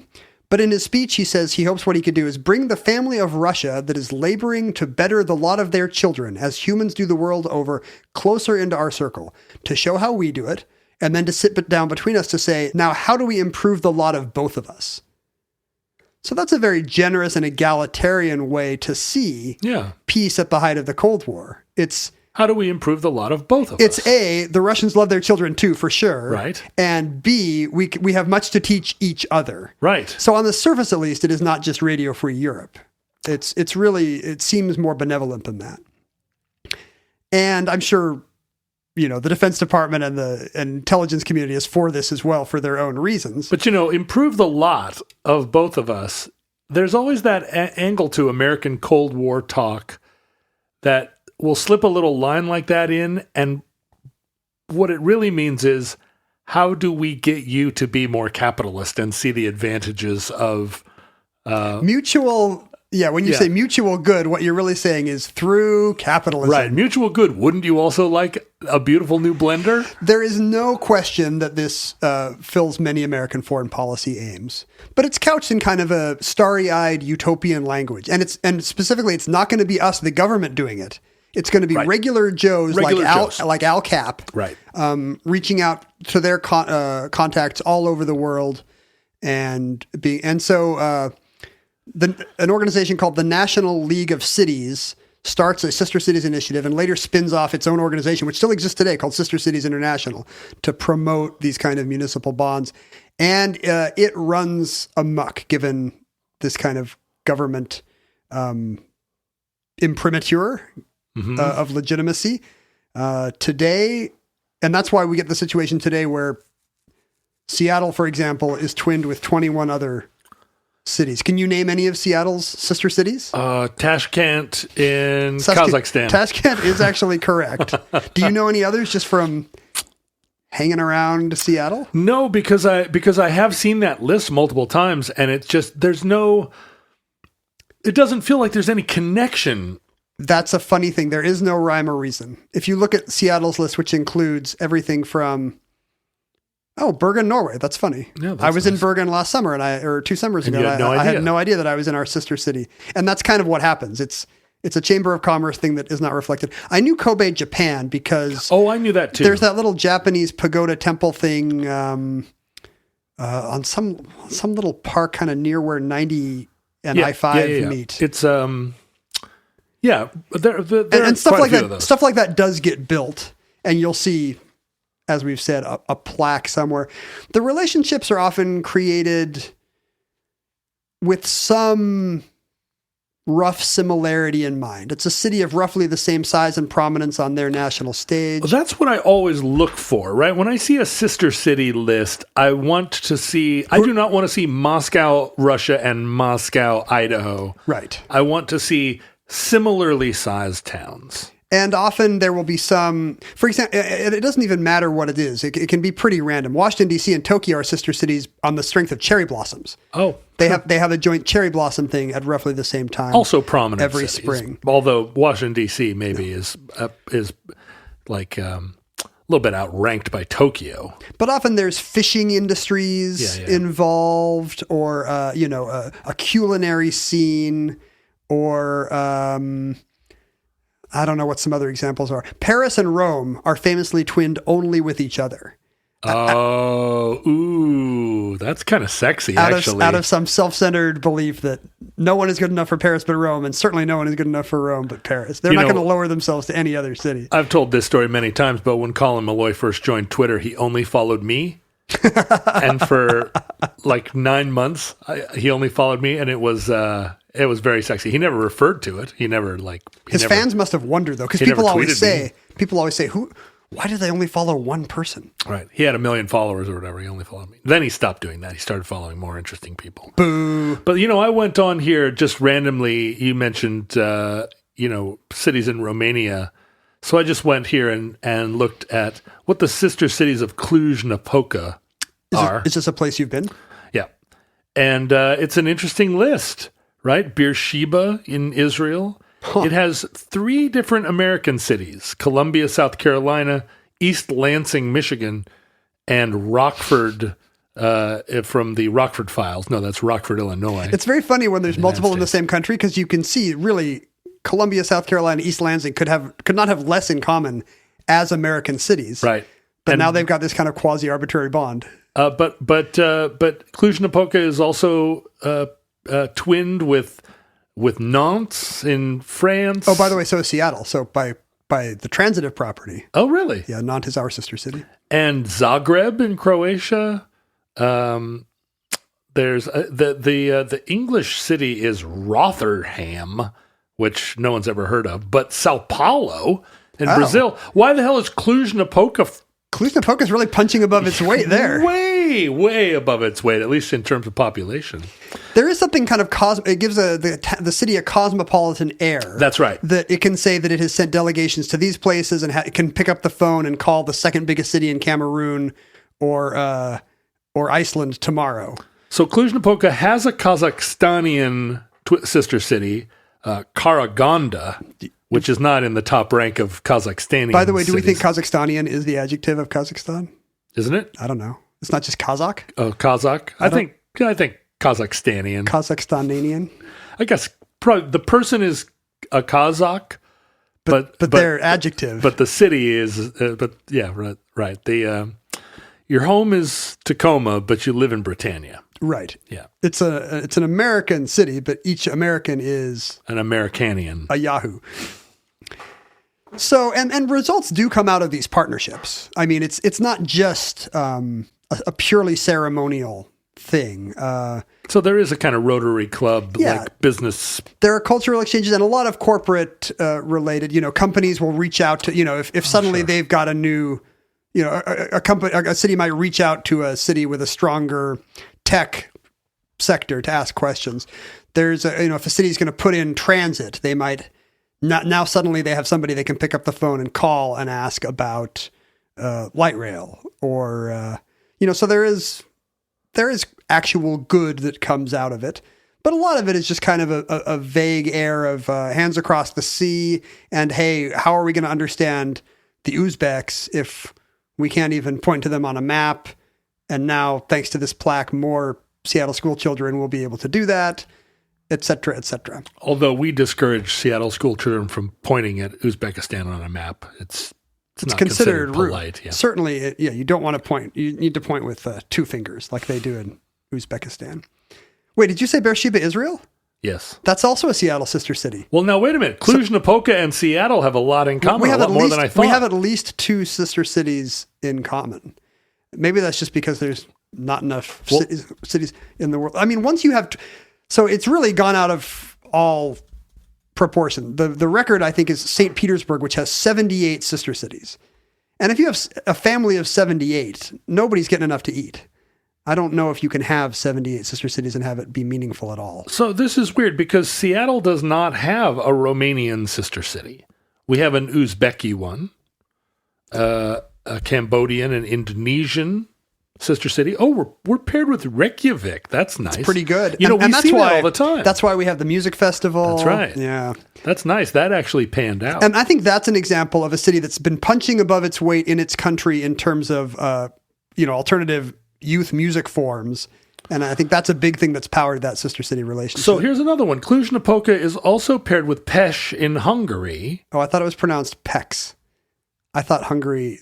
But in his speech, he says he hopes what he could do is bring the family of Russia that is laboring to better the lot of their children, as humans do the world over, closer into our circle, to show how we do it, and then to sit down between us to say, now, how do we improve the lot of both of us? So that's a very generous and egalitarian way to see peace at the height of the Cold War. It's how do we improve the lot of both of us? It's A, the Russians love their children too, for sure. Right. And B, we have much to teach each other. Right. So on the surface, at least, it is not just Radio Free Europe. It's really, it seems more benevolent than that. And I'm sure, the Defense Department and the intelligence community is for this as well, for their own reasons. But, improve the lot of both of us. There's always that angle to American Cold War talk that will slip a little line like that in. And what it really means is, how do we get you to be more capitalist and see the advantages of mutual... Yeah, when you say mutual good, what you're really saying is through capitalism. Right, mutual good. Wouldn't you also like a beautiful new blender? There is no question that this fills many American foreign policy aims, but it's couched in kind of a starry-eyed utopian language, and specifically, it's not going to be us, the government, doing it. It's going to be regular Joes like Al Capp, right? Reaching out to their contacts all over the world, an organization called the National League of Cities starts a Sister Cities initiative and later spins off its own organization, which still exists today, called Sister Cities International, to promote these kind of municipal bonds. And it runs amok, given this kind of government imprimatur of legitimacy today. And that's why we get the situation today where Seattle, for example, is twinned with 21 other cities. Can you name any of Seattle's sister cities? Tashkent in Kazakhstan. Tashkent is actually correct. Do you know any others just from hanging around Seattle? No, because I have seen that list multiple times, and it's just it doesn't feel like there's any connection. That's a funny thing. There is no rhyme or reason. If you look at Seattle's list, which includes everything from Bergen, Norway. That's funny. Yeah, that's I was in nice. Bergen last summer, or 2 summers ago. I had no idea that I was in our sister city. And that's kind of what happens. It's a Chamber of Commerce thing that is not reflected. I knew Kobe, Japan, because... Oh, I knew that too. There's that little Japanese pagoda temple thing on some little park kind of near where 90 and I-5 meet. It's... there and are stuff quite like a few that. of those. Stuff like that does get built, and you'll see, as we've said, a plaque somewhere. The relationships are often created with some rough similarity in mind. It's a city of roughly the same size and prominence on their national stage. Well, that's what I always look for, right? When I see a sister city list, I do not want to see Moscow, Russia, and Moscow, Idaho. Right. I want to see similarly sized towns. And often there will be some, for example, it doesn't even matter what it is. It can be pretty random. Washington, D.C. and Tokyo are sister cities on the strength of cherry blossoms. Oh, They have a joint cherry blossom thing at roughly the same time. also prominent every cities. spring. Although Washington, D.C. maybe is like a little bit outranked by Tokyo. But often there's fishing industries involved, or a culinary scene, or I don't know what some other examples are. Paris and Rome are famously twinned only with each other. That's kind of sexy, Out of some self-centered belief that no one is good enough for Paris but Rome, and certainly no one is good enough for Rome but Paris. They're not going to lower themselves to any other city. I've told this story many times, but when Colin Malloy first joined Twitter, he only followed me. And for like 9 months, he only followed me, and it was very sexy. He never referred to it. His fans must have wondered though, because people always say, why do they only follow one person? Right. He had 1 million followers or whatever. He only followed me. Then he stopped doing that. He started following more interesting people. Boo. But I went on here just randomly. You mentioned cities in Romania. So I just went here and looked at what the sister cities of Cluj-Napoca are. Is this a place you've been? Yeah. And it's an interesting list, right? Beersheba in Israel. Huh. It has 3 different American cities: Columbia, South Carolina, East Lansing, Michigan, and Rockford from the Rockford Files. No, that's Rockford, Illinois. It's very funny when there's multiple in the same country, because you can see really Columbia, South Carolina, East Lansing could not have less in common as American cities. Right. But now they've got this kind of quasi-arbitrary bond. But Cluj-Napoca is also twinned with Nantes in France. Oh, by the way, so is Seattle. So by the transitive property. Oh, really? Yeah, Nantes is our sister city. And Zagreb in Croatia. There's the English city is Rotherham, which no one's ever heard of, but Sao Paulo in Brazil. Why the hell is Cluj-Napoca? Cluj-Napoca is really punching above its weight there. Way above its weight, at least in terms of population. There is something kind of it gives the city a cosmopolitan air. That's right. That it can say that it has sent delegations to these places, and it can pick up the phone and call the second biggest city in Cameroon or Iceland tomorrow. So Cluj-Napoca has a Kazakhstanian sister city, Karaganda, which is not in the top rank of Kazakhstanian. By the way, do we cities. think Kazakhstanian is the adjective of Kazakhstan? Isn't it? I don't know. It's not just Kazakh? Oh, Kazakh. I think Kazakhstanian. Kazakhstanian. I guess probably the person is a Kazakh, but their adjective. But the city is. Right. The your home is Tacoma, but you live in Britannia. Right. Yeah. It's an American city, but each American is an Americanian. A Yahoo. So, and results do come out of these partnerships. I mean, it's not just a purely ceremonial thing. So there is a kind of Rotary Club, like business. There are cultural exchanges and a lot of corporate related, companies will reach out to, if suddenly they've got a new, a city might reach out to a city with a stronger tech sector to ask questions. There's if a city is going to put in transit, they might now suddenly they have somebody they can pick up the phone and call and ask about light rail or, so there is actual good that comes out of it. But a lot of it is just kind of a vague air of hands across the sea and, hey, how are we going to understand the Uzbeks if we can't even point to them on a map? And now, thanks to this plaque, more Seattle school children will be able to do that, et cetera, et cetera. Although we discourage Seattle school children from pointing at Uzbekistan on a map. It's not considered polite. Yeah. Certainly, you don't want to point. You need to point with 2 fingers like they do in Uzbekistan. Wait, did you say Beersheba, Israel? Yes. That's also a Seattle sister city. Well, now, wait a minute. Cluj-Napoca and Seattle have a lot in common, a lot more than I thought. We have at least 2 sister cities in common. Maybe that's just because there's not enough cities in the world. I mean, once you have... So it's really gone out of all proportion. The record, I think, is St. Petersburg, which has 78 sister cities. And if you have a family of 78, nobody's getting enough to eat. I don't know if you can have 78 sister cities and have it be meaningful at all. So this is weird because Seattle does not have a Romanian sister city. We have an Uzbeki one, a Cambodian and Indonesian sister city. Oh, we're paired with Reykjavik. That's nice. It's pretty good. You know, we that's see why, that all the time. That's why we have the music festival. That's right. Yeah. That's nice. That actually panned out. And I think that's an example of a city that's been punching above its weight in its country in terms of, alternative youth music forms. And I think that's a big thing that's powered that sister city relationship. So here's another one. Cluj-Napoca is also paired with Pest in Hungary. Oh, I thought it was pronounced Pecs. I thought Hungary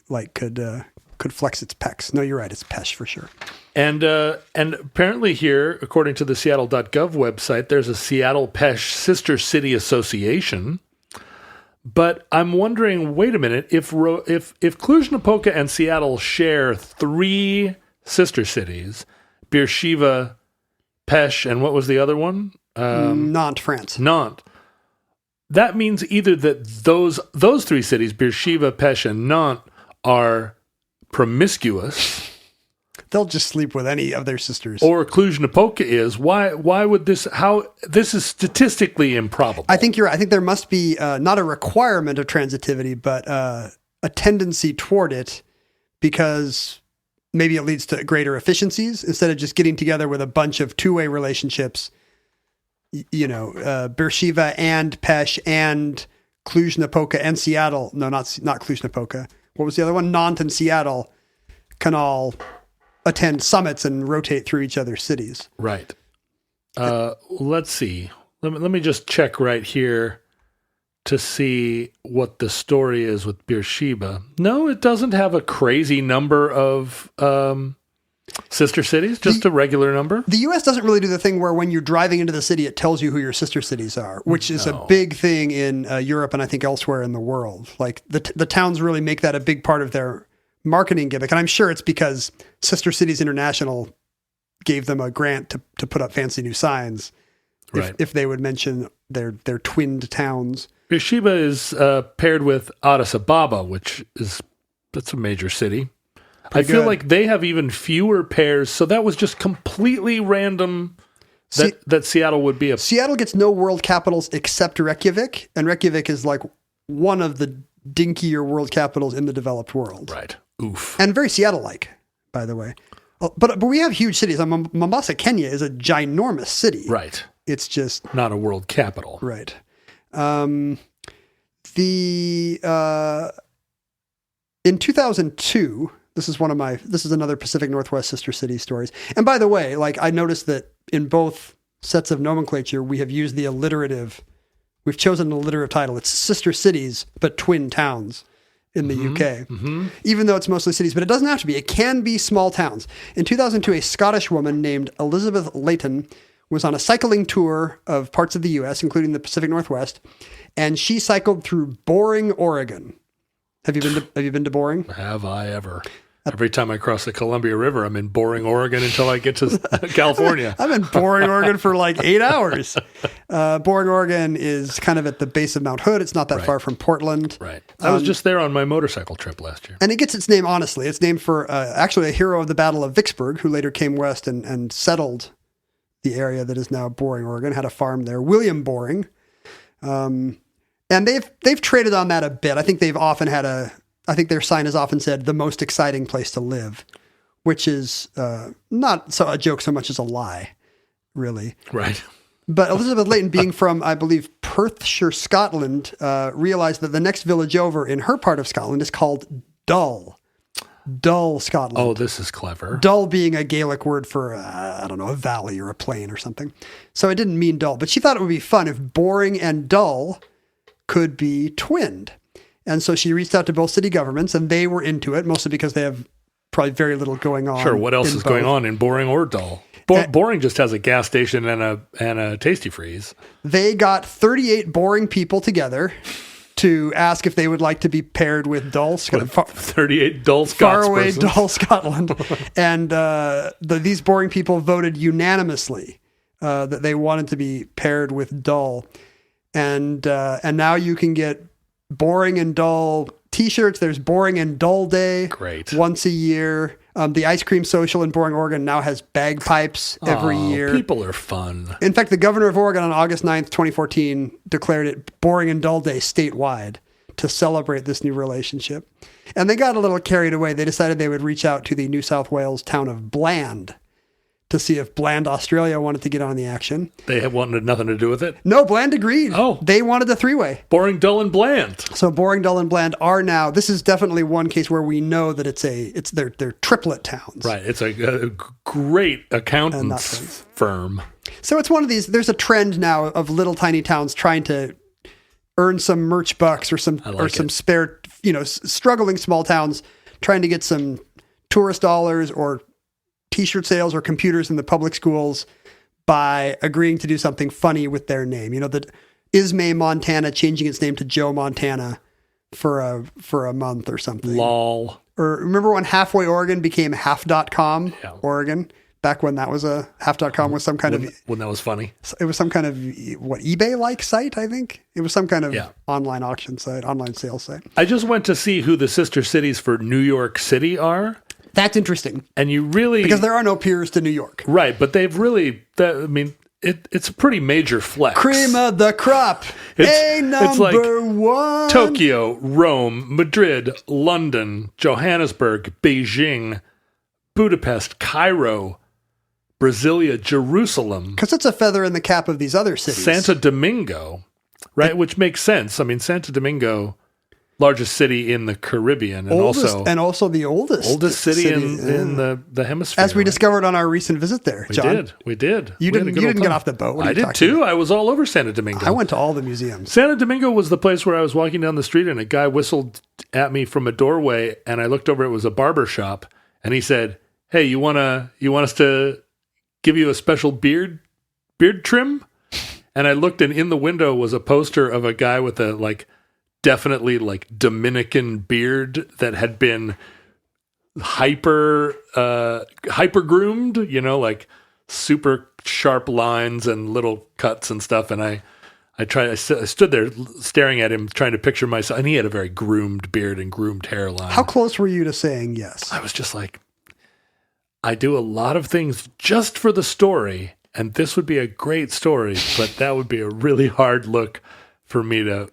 could flex its pecs. No, you're right. It's Pest for sure. And apparently here, according to the Seattle.gov website, there's a Seattle Pest Sister City Association. But I'm wondering, wait a minute, if Cluj-Napoca and Seattle share 3 sister cities, Beersheba, Pest, and what was the other one? Nantes, France. Nantes. That means either that those 3 cities, Beersheba, Pest, and Nantes, are promiscuous. They'll just sleep with any of their sisters. Or Cluj-Napoca is. Why would this, this is statistically improbable. I think you're right. I think there must be not a requirement of transitivity, but a tendency toward it because maybe it leads to greater efficiencies instead of just getting together with a bunch of two-way relationships, Beersheba and Pest and Cluj-Napoca and Seattle. No, not Cluj-Napoca. What was the other one? Nantes and Seattle can all attend summits and rotate through each other's cities. Right. Let's see. Let me just check right here to see what the story is with Beersheba. No, it doesn't have a crazy number of sister cities, just a regular number. The U.S. doesn't really do the thing where when you're driving into the city, it tells you who your sister cities are, which is a big thing in Europe and I think elsewhere in the world. Like the towns really make that a big part of their marketing gimmick. And I'm sure it's because Sister Cities International gave them a grant to put up fancy new signs if they would mention their twinned towns. Beersheba is paired with Addis Ababa, that's a major city. I feel like they have even fewer pairs, so that was just completely random that Seattle would be Seattle gets no world capitals except Reykjavik, and Reykjavik is like one of the dinkier world capitals in the developed world. Right. Oof. And very Seattle-like, by the way. But we have huge cities. Mombasa, Kenya is a ginormous city. Right. It's just not a world capital. Right. In 2002, this is another Pacific Northwest sister city stories. And by the way, I noticed that in both sets of nomenclature, we have used the alliterative. We've chosen an alliterative title. It's sister cities, but twin towns in the UK, even though it's mostly cities, but it doesn't have to be. It can be small towns. In 2002, a Scottish woman named Elizabeth Layton was on a cycling tour of parts of the U.S., including the Pacific Northwest, and she cycled through Boring, Oregon. Have you been to Boring? Have I ever? Every time I cross the Columbia River, I'm in Boring, Oregon until I get to California. I'm in Boring, Oregon for 8 hours. Boring, Oregon is kind of at the base of Mount Hood. It's not that far from Portland. Right. I was just there on my motorcycle trip last year. And it gets its name, honestly. It's named for actually a hero of the Battle of Vicksburg who later came west and settled the area that is now Boring, Oregon, had a farm there. William Boring. And they've traded on that a bit. I think they've often had I think their sign has often said the most exciting place to live, which is not a joke so much as a lie, really. Right. But Elizabeth Layton, being from, I believe, Perthshire, Scotland, realized that the next village over in her part of Scotland is called Dull. Dull, Scotland. Oh, this is clever. Dull being a Gaelic word for, a valley or a plain or something. So it didn't mean dull. But she thought it would be fun if Boring and Dull could be twinned. And so she reached out to both city governments, and they were into it, mostly because they have probably very little going on. Sure, what else is going on in Boring or Dull? Boring just has a gas station and a Tasty Freeze. They got 38 Boring people together to ask if they would like to be paired with Dull, 38 Dull Scots faraway persons. Dull Scotland. And these Boring people voted unanimously that they wanted to be paired with Dull. and now you can get boring and dull T-shirts. There's Boring and Dull Day. Great. Once a year. The Ice Cream Social in Boring, Oregon now has bagpipes every year. People are fun. In fact, the governor of Oregon on August 9th, 2014 declared it Boring and Dull Day statewide to celebrate this new relationship. And they got a little carried away. They decided they would reach out to the New South Wales town of Bland to see if Bland, Australia wanted to get on the action. They wanted nothing to do with it? No, Bland agreed. Oh. They wanted the three-way. Boring, dull, and bland. So Boring, Dull, and Bland are now, this is definitely one case where we know that they're triplet towns. Right. It's a great accountant's firm. So it's one of these, there's a trend now of little tiny towns trying to earn some merch bucks or some spare, struggling small towns trying to get some tourist dollars or T-shirt sales or computers in the public schools by agreeing to do something funny with their name. That Ismay, Montana, changing its name to Joe Montana for a month or something. Lol. Or remember when Halfway Oregon became half.com Oregon? Back when that was a half.com was some kind of... When that was funny. It was some kind of, eBay-like site, I think? It was some kind of online auction site, online sales site. I just went to see who the sister cities for New York City are. That's interesting. And you really... Because there are no peers to New York. Right, but they've really... it's a pretty major flex. Cream of the crop. It's like one. Tokyo, Rome, Madrid, London, Johannesburg, Beijing, Budapest, Cairo, Brasilia, Jerusalem. Because it's a feather in the cap of these other cities. Santo Domingo, right? Which makes sense. I mean, Santo Domingo, largest city in the Caribbean, and also the oldest city in the hemisphere. As we discovered on our recent visit there, John. We did. You didn't get off the boat. What are I you did talking too. about? I was all over Santo Domingo. I went to all the museums. Santo Domingo was the place where I was walking down the street and a guy whistled at me from a doorway, and I looked over. It was a barber shop, and he said, "Hey, you want us to give you a special beard trim?" And I looked, and in the window was a poster of a guy with a definitely Dominican beard that had been hyper groomed, super sharp lines and little cuts and stuff. And I stood there staring at him, trying to picture myself, and he had a very groomed beard and groomed hairline. How close were you to saying yes? I was just like, I do a lot of things just for the story, and this would be a great story, but that would be a really hard look for me to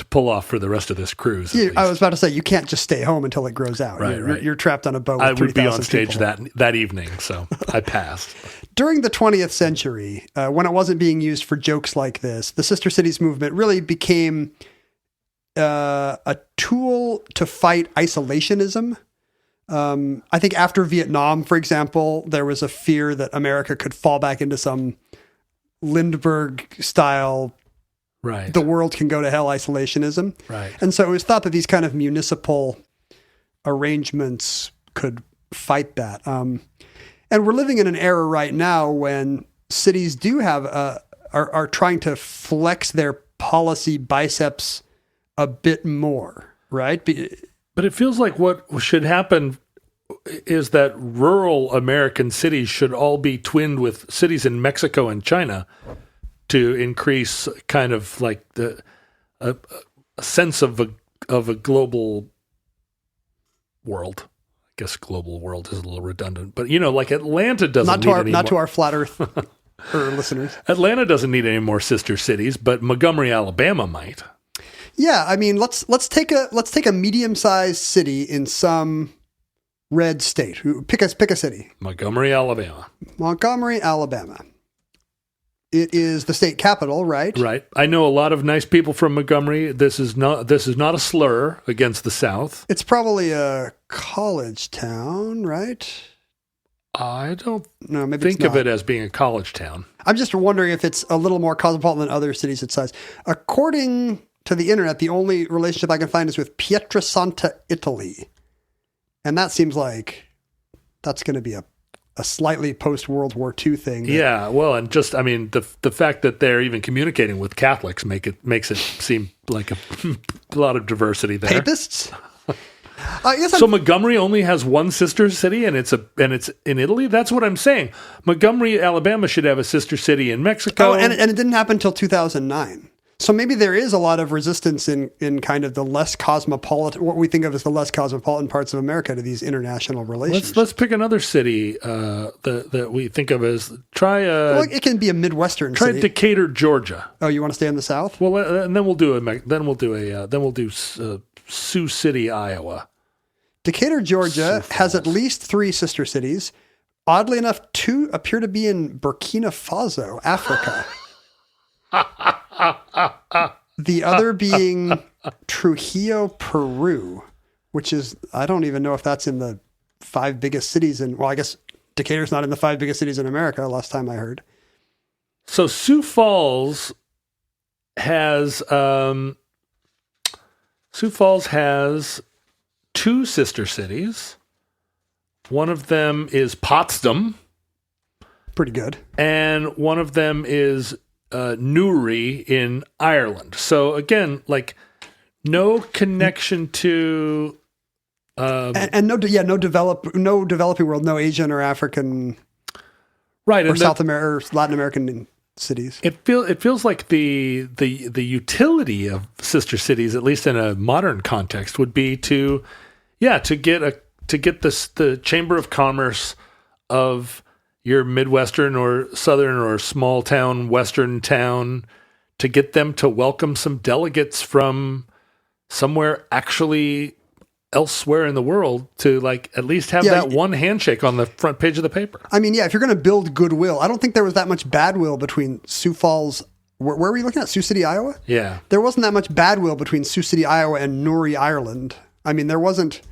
pull off for the rest of this cruise. I was about to say, you can't just stay home until it grows out. Right. You're trapped on a boat with I would be on 3,000 stage people. that evening, so I passed. During the 20th century, when it wasn't being used for jokes like this, the Sister Cities movement really became a tool to fight isolationism. I think after Vietnam, for example, there was a fear that America could fall back into some Lindbergh-style, right, the world can go to hell isolationism. Right. And so it was thought that these kind of municipal arrangements could fight that. And we're living in an era right now when cities do have are trying to flex their policy biceps a bit more, right? But it feels like what should happen is that rural American cities should all be twinned with cities in Mexico and China to increase kind of like a sense of a global world. I guess global world is a little redundant, but like Atlanta doesn't need any not to our flat Earth listeners. Atlanta doesn't need any more sister cities, but Montgomery, Alabama might. Yeah, I mean, let's take a medium-sized city in some red state. Pick a city. Montgomery, Alabama. Montgomery, Alabama. It is the state capital, right? Right. I know a lot of nice people from Montgomery. This is not a slur against the South. It's probably a college town, right? I don't maybe think of it as being a college town. I'm just wondering if it's a little more cosmopolitan than other cities its size. According to the internet, the only relationship I can find is with Pietrasanta, Italy. And that seems like that's going to be a slightly post-World War II thing. Yeah, well, and just, I mean, the fact that they're even communicating with Catholics makes it seem like a lot of diversity there. Papists? So Montgomery only has one sister city, and it's in Italy. That's what I'm saying. Montgomery, Alabama, should have a sister city in Mexico. Oh, and it didn't happen until 2009. So maybe there is a lot of resistance in kind of the less cosmopolitan, what we think of as the less cosmopolitan parts of America to these international relations. Let's pick another city that we think of as well, it can be a Midwestern try city. Decatur, Georgia. Oh, you want to stay in the South? Well, and then we'll do Sioux City, Iowa. Decatur, Georgia Sioux has at Falls. least 3 sister cities. Oddly enough, 2 appear to be in Burkina Faso, Africa. The other being Trujillo, Peru, which is, I don't even know if that's in the 5 biggest cities in, well, I guess Decatur's not in the 5 biggest cities in America, last time I heard. So Sioux Falls has 2 sister cities. One of them is Potsdam, Pretty good. and one of them is Newry in Ireland. So again, like no connection to And no developing world, no Asian or African right or and South American or Latin American cities. It feels like the utility of sister cities, at least in a modern context, would be to get the Chamber of Commerce of your Midwestern or Southern or small town Western town, to get them to welcome some delegates from somewhere actually elsewhere in the world, to like at least have that one handshake on the front page of the paper. I mean, yeah, if you're going to build goodwill, I don't think there was that much bad will between Sioux Falls. Where were you looking at? Sioux City, Iowa? Yeah. There wasn't that much bad will between Sioux City, Iowa and Newry, Ireland. I mean, weren't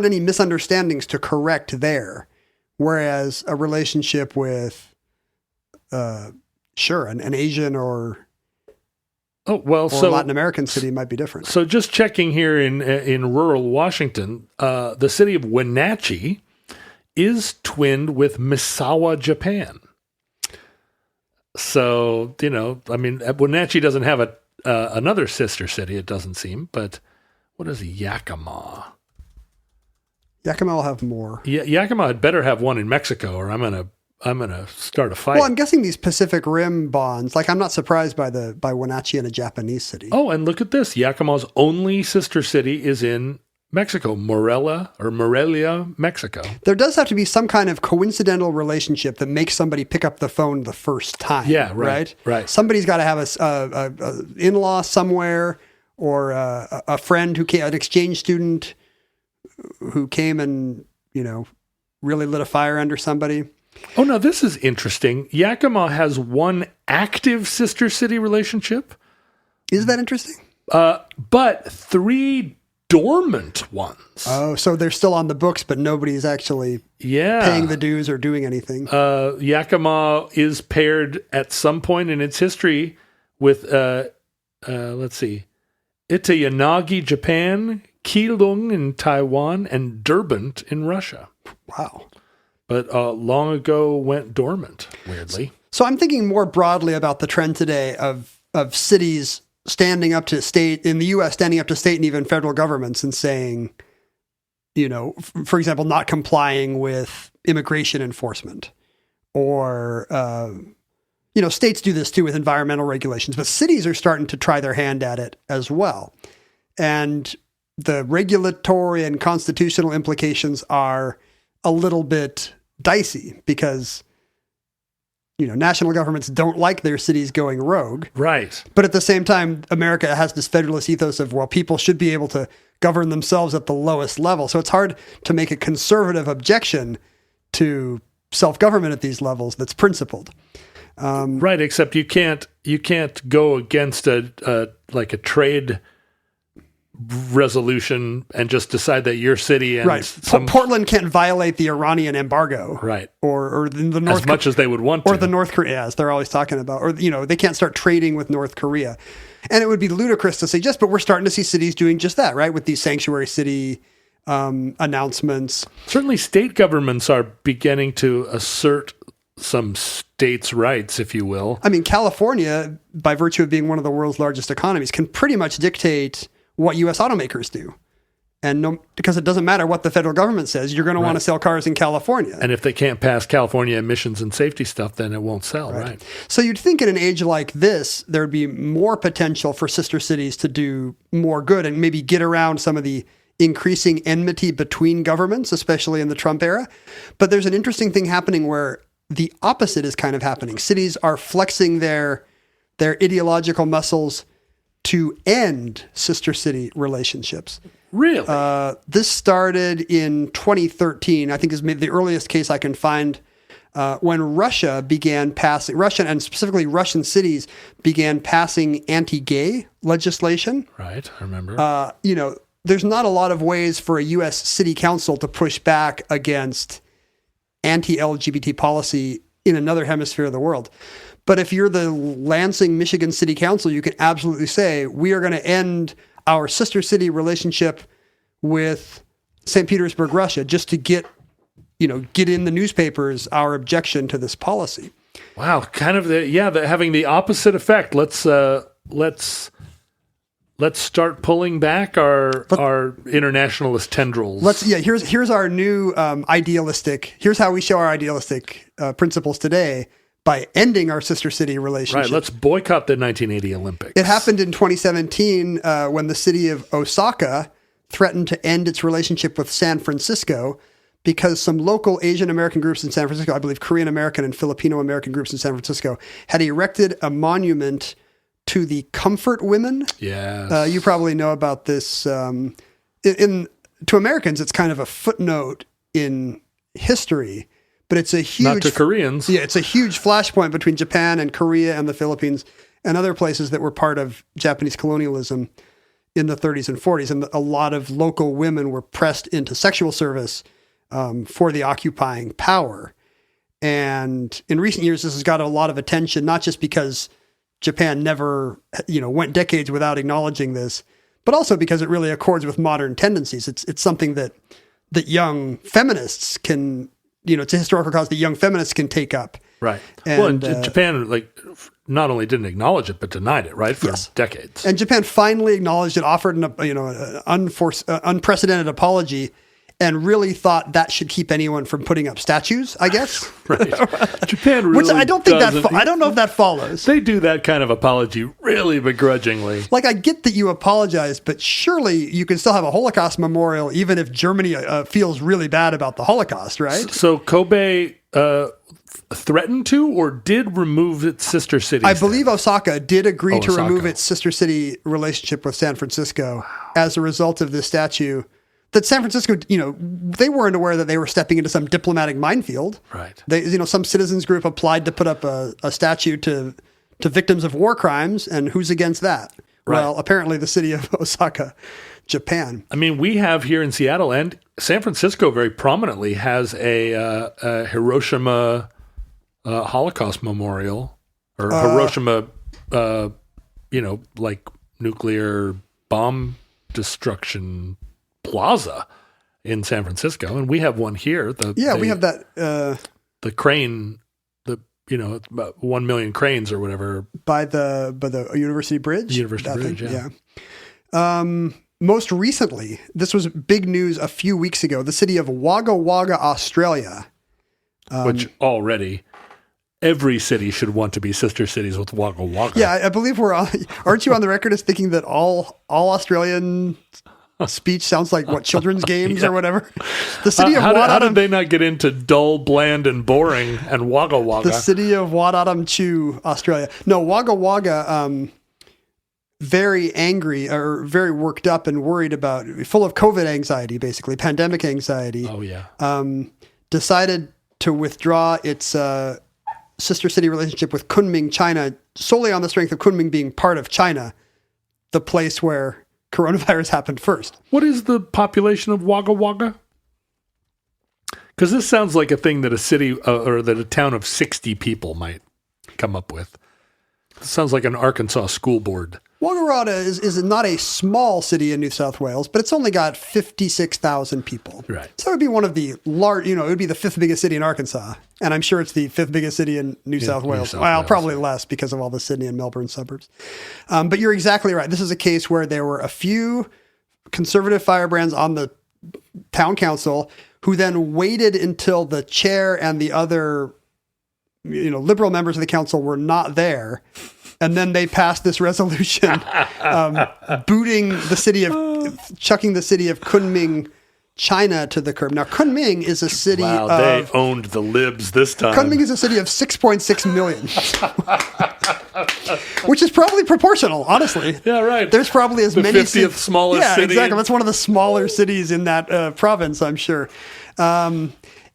any misunderstandings to correct there. Whereas a relationship with, an Asian or Latin American city might be different. So just checking here in rural Washington, the city of Wenatchee is twinned with Misawa, Japan. So, I mean, Wenatchee doesn't have another sister city, it doesn't seem, but what is Yakima? Yakima will have more. Yakima had better have one in Mexico, or I'm gonna start a fight. Well, I'm guessing these Pacific Rim bonds. Like, I'm not surprised by Wenatchee and a Japanese city. Oh, and look at this: Yakima's only sister city is in Mexico, Morelia, Mexico. There does have to be some kind of coincidental relationship that makes somebody pick up the phone the first time. Yeah, right. Somebody's got to have a in-law somewhere, or a friend who came, an exchange student who came and really lit a fire under somebody. Oh, now this is interesting. Yakima has one active sister city relationship. Is that interesting? But 3 dormant ones. Oh, so they're still on the books, but nobody's actually paying the dues or doing anything. Yakima is paired at some point in its history with, let's see, Itayanagi, Japan, Keelung in Taiwan, and Derbent in Russia. Wow. But long ago went dormant, weirdly. So I'm thinking more broadly about the trend today of cities standing up to state, in the U.S., standing up to state and even federal governments and saying, for example, not complying with immigration enforcement. Or, states do this too with environmental regulations, but cities are starting to try their hand at it as well. And the regulatory and constitutional implications are a little bit dicey because, national governments don't like their cities going rogue. Right. But at the same time, America has this federalist ethos of, well, people should be able to govern themselves at the lowest level. So it's hard to make a conservative objection to self-government at these levels that's principled. Right, except you can't go against a trade resolution and just decide that your city and Portland can't violate the Iranian embargo, right? Or the North as much as they would want to, or the North Korea, as they're always talking about, or they can't start trading with North Korea, and it would be ludicrous to suggest. But we're starting to see cities doing just that, right? With these sanctuary city announcements. Certainly, state governments are beginning to assert some states' rights, if you will. I mean, California, by virtue of being one of the world's largest economies, can pretty much dictate what U.S. automakers do. And because it doesn't matter what the federal government says, you're going to want to sell cars in California. And if they can't pass California emissions and safety stuff, then it won't sell, right? So you'd think in an age like this, there would be more potential for sister cities to do more good and maybe get around some of the increasing enmity between governments, especially in the Trump era. But there's an interesting thing happening where the opposite is kind of happening. Cities are flexing their ideological muscles to end sister city relationships. Really? This started in 2013. I think is maybe the earliest case I can find when Russia and specifically Russian cities began passing anti-gay legislation. Right, I remember. There's not a lot of ways for a U.S. city council to push back against anti-LGBT policy in another hemisphere of the world. But if you're the Lansing, Michigan City Council, you can absolutely say, we are going to end our sister city relationship with St. Petersburg, Russia, just to get in the newspapers our objection to this policy. Wow, kind of having the opposite effect. Let's start pulling back our internationalist tendrils. Here's our new idealistic. Here's how we show our idealistic principles today. By ending our sister city relationship. Right, let's boycott the 1980 Olympics. It happened in 2017 when the city of Osaka threatened to end its relationship with San Francisco because some local Asian American groups in San Francisco, I believe Korean American and Filipino American groups in San Francisco, had erected a monument to the comfort women. Yes. You probably know about this. To Americans, it's kind of a footnote in history. But it's a huge... Not to Koreans. Yeah, it's a huge flashpoint between Japan and Korea and the Philippines and other places that were part of Japanese colonialism in the 30s and 40s. And a lot of local women were pressed into sexual service for the occupying power. And in recent years, this has got a lot of attention, not just because Japan never, went decades without acknowledging this, but also because it really accords with modern tendencies. It's something that young feminists can... it's a historical cause that young feminists can take up. Right. And Japan, not only didn't acknowledge it, but denied it, right, for decades. And Japan finally acknowledged it, offered an unprecedented apology, and really thought that should keep anyone from putting up statues, I guess. Right. Japan really Which I don't think I don't know if that follows. They do that kind of apology really begrudgingly. I get that you apologize, but surely you can still have a Holocaust memorial even if Germany feels really bad about the Holocaust, right? So Kobe threatened to or did remove its sister city? I believe Osaka did agree to remove its sister city relationship with San Francisco as a result of this statue. That San Francisco, they weren't aware that they were stepping into some diplomatic minefield. Right. Some citizens group applied to put up a statue to victims of war crimes, and who's against that? Right. Well, apparently the city of Osaka, Japan. I mean, we have here in Seattle and San Francisco very prominently has a Hiroshima Holocaust memorial or Hiroshima, nuclear bomb destruction plaza in San Francisco, and we have one here. We have that. The crane, it's about 1 million cranes or whatever by the University Bridge. Yeah. Most recently, this was big news a few weeks ago. The city of Wagga Wagga, Australia, which already every city should want to be sister cities with Wagga Wagga. Yeah, I believe aren't you on the record as thinking that all Australian speech sounds like children's games or whatever? The city of how did they not get into dull, bland, and boring and Wagga Wagga? The city of Wadadamchu, Australia. No, Wagga Wagga, very angry or very worked up and worried about, full of COVID anxiety, basically, pandemic anxiety. Oh, yeah. Decided to withdraw its sister city relationship with Kunming, China, solely on the strength of Kunming being part of China, the place where coronavirus happened first. What is the population of Wagga Wagga? Because this sounds like a thing that a city or that a town of 60 people might come up with. It sounds like an Arkansas school board. Wagga Wagga is not a small city in New South Wales, but it's only got 56,000 people. Right. So it would be one of the large, it would be the fifth biggest city in Arkansas. And I'm sure it's the fifth biggest city in New South Wales. Probably less because of all the Sydney and Melbourne suburbs. But you're exactly right. This is a case where there were a few conservative firebrands on the town council who then waited until the chair and the other, liberal members of the council were not there. And then they passed this resolution chucking the city of Kunming, China to the curb. Now, Kunming is a city they owned the libs this time. Kunming is a city of 6.6 million, which is probably proportional, honestly. Yeah, right. There's probably as many 50th smallest city. Yeah, exactly. That's one of the smaller cities in that province, I'm sure.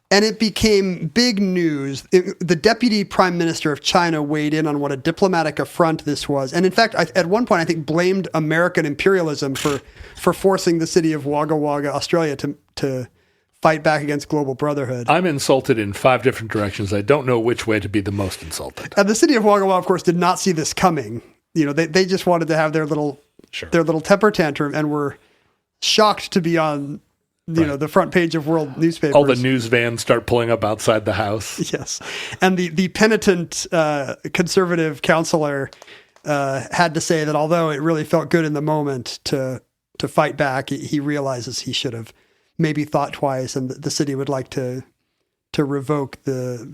And it became big news. The deputy prime minister of China weighed in on what a diplomatic affront this was. And in fact, at one point, I think blamed American imperialism for forcing the city of Wagga Wagga, Australia, to fight back against global brotherhood. I'm insulted in 5 different directions. I don't know which way to be the most insulted. And the city of Wagga Wagga, of course, did not see this coming. They just wanted to have their little temper tantrum and were shocked to be on the front page of world newspapers. All the news vans start pulling up outside the house. Yes. And the penitent conservative counselor had to say that although it really felt good in the moment to fight back, he realizes he should have maybe thought twice, and the city would like to revoke the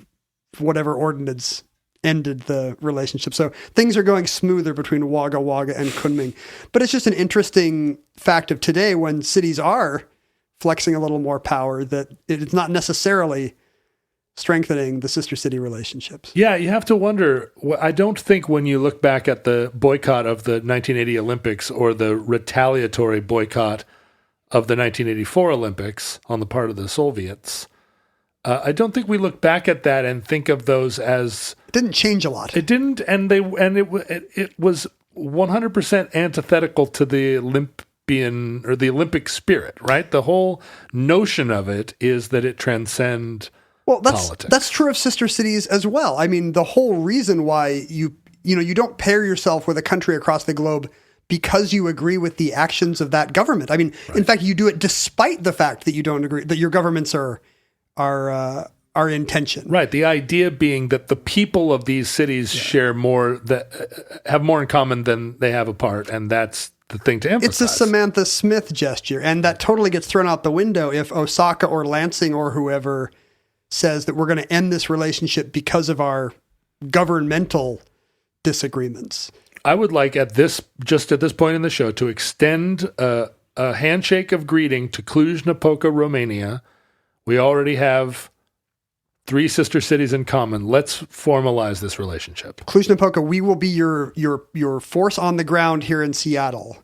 whatever ordinance ended the relationship. So things are going smoother between Wagga Wagga and Kunming. But it's just an interesting fact of today when cities are flexing a little more power, that it's not necessarily strengthening the sister city relationships. Yeah, you have to wonder. I don't think when you look back at the boycott of the 1980 Olympics or the retaliatory boycott of the 1984 Olympics on the part of the Soviets, I don't think we look back at that and think of those as... It didn't change a lot. It didn't, and it was 100% antithetical to the Olympic spirit, right? The whole notion of it is that it transcends politics. That's true of sister cities as well. I mean, the whole reason why you don't pair yourself with a country across the globe because you agree with the actions of that government. I mean, in fact, you do it despite the fact that you don't agree, that your governments are in tension. Right. The idea being that the people of these cities share more, that have more in common than they have apart, and that's the thing to emphasize. It's a Samantha Smith gesture, and that totally gets thrown out the window if Osaka or Lansing or whoever says that we're going to end this relationship because of our governmental disagreements. I would like at this point in the show to extend a handshake of greeting to Cluj-Napoca, Romania. We already have 3 sister cities in common. Let's formalize this relationship. Cluj-Napoca, we will be your force on the ground here in Seattle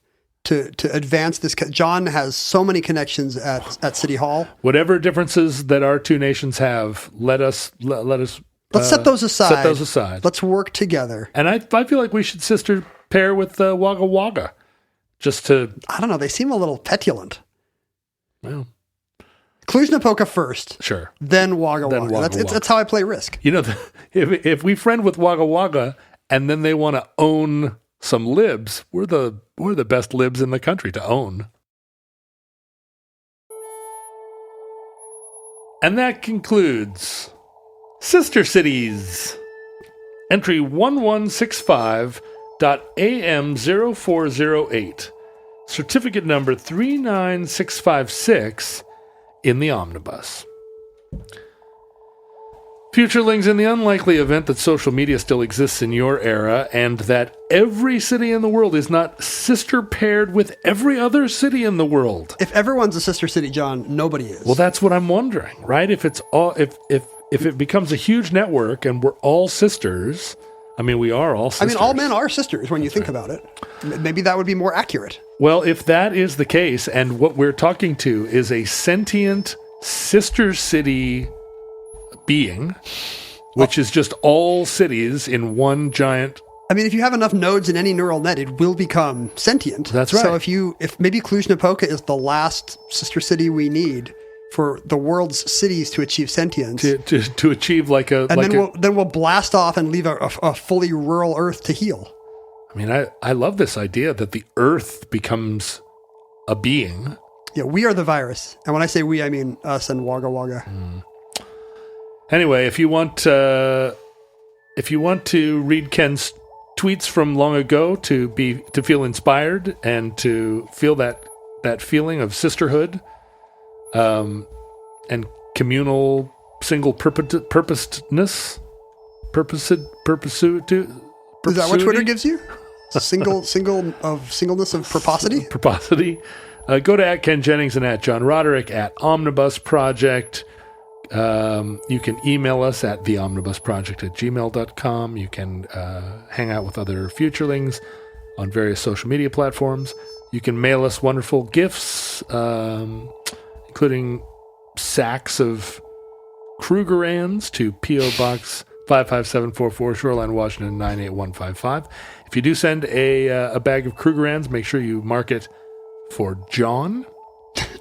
to advance this. John has so many connections at City Hall. Whatever differences that our 2 nations have, let's set those aside. Set those aside. Let's work together. And I feel like we should sister pair with Wagga Wagga, just to... I don't know. They seem a little petulant. Well... Cluj-Napoca first. Sure. Then Wagga Wagga. That's how I play Risk. If we friend with Wagga Wagga and then they want to own some libs, we're the best libs in the country to own. And that concludes Sister Cities. Entry 1165.AM0408. Certificate number 39656. In the omnibus. Futurelings, in the unlikely event that social media still exists in your era and that every city in the world is not sister paired with every other city in the world. If everyone's a sister city, John, nobody is. Well, that's what I'm wondering, right? If it's all, if it becomes a huge network and we're all sisters, I mean, we are all sisters. I mean, all men are sisters when you think about it. Maybe that would be more accurate. Well, if that is the case, and what we're talking to is a sentient sister city being, which is just all cities in one giant... I mean, if you have enough nodes in any neural net, it will become sentient. That's right. So if maybe Cluj-Napoca is the last sister city we need for the world's cities to achieve sentience. To achieve like a... And then we'll blast off and leave a fully rural Earth to heal. I mean, I love this idea that the Earth becomes a being. Yeah, we are the virus. And when I say we, I mean us and Wagga Wagga. Anyway, if you want to read Ken's tweets from long ago to feel inspired and to feel that that feeling of sisterhood, and communal single purposedness. Perpetuity. Is that what Twitter gives you? Singleness of purposity? Purposity. Go to @Ken Jennings and @John Roderick @Omnibus Project. You can email us at theomnibusproject@gmail.com. You can hang out with other futurelings on various social media platforms. You can mail us wonderful gifts, including sacks of Krugerrands to P.O. Box 55744, Shoreline, Washington 98155. If you do send a bag of Krugerrands, make sure you mark it for John.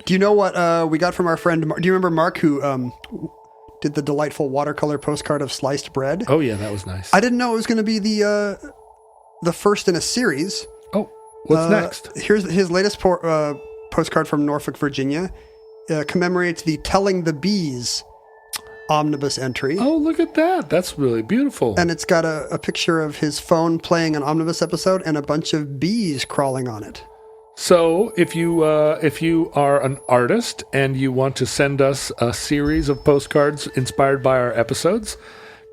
Do you know what we got from our friend? Do you remember Mark, who did the delightful watercolor postcard of sliced bread? Oh yeah, that was nice. I didn't know it was going to be the first in a series. Oh, what's next? Here's his latest postcard from Norfolk, Virginia. Commemorates the Telling the Bees omnibus entry. Oh, look at that. That's really beautiful. And it's got a picture of his phone playing an omnibus episode and a bunch of bees crawling on it. So if you are an artist and you want to send us a series of postcards inspired by our episodes,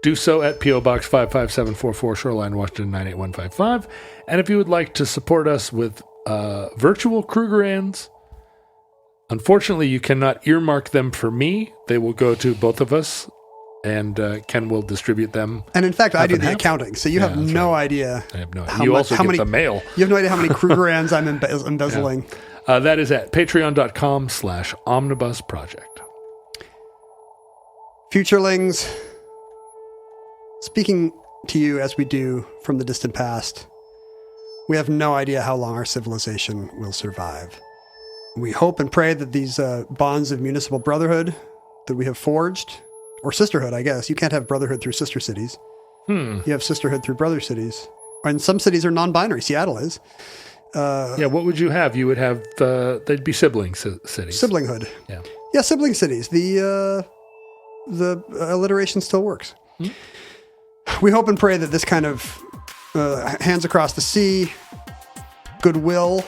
do so at P.O. Box 55744, Shoreline, Washington 98155. And if you would like to support us with virtual Krugerrands, unfortunately you cannot earmark them for me. They will go to both of us, and Ken will distribute them. And in fact, I do the accounting, so you have no idea. I have no idea. You also get the mail. You have no idea how many Krugerrands I'm embezzling. Yeah. That is at patreon.com/omnibus project. Futurelings, speaking to you as we do from the distant past, we have no idea how long our civilization will survive. We hope and pray that these bonds of municipal brotherhood that we have forged, or sisterhood, I guess. You can't have brotherhood through sister cities. You have sisterhood through brother cities. And some cities are non-binary. Seattle is. What would you have? You would have, they'd be sibling cities. Siblinghood. Yeah. Yeah, sibling cities. The alliteration still works. We hope and pray that this kind of hands across the sea, goodwill,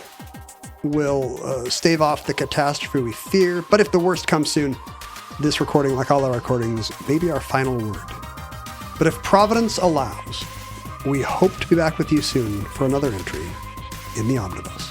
will stave off the catastrophe we fear. But if the worst comes soon, this recording, like all our recordings, may be our final word. But if Providence allows, we hope to be back with you soon for another entry in the Omnibus.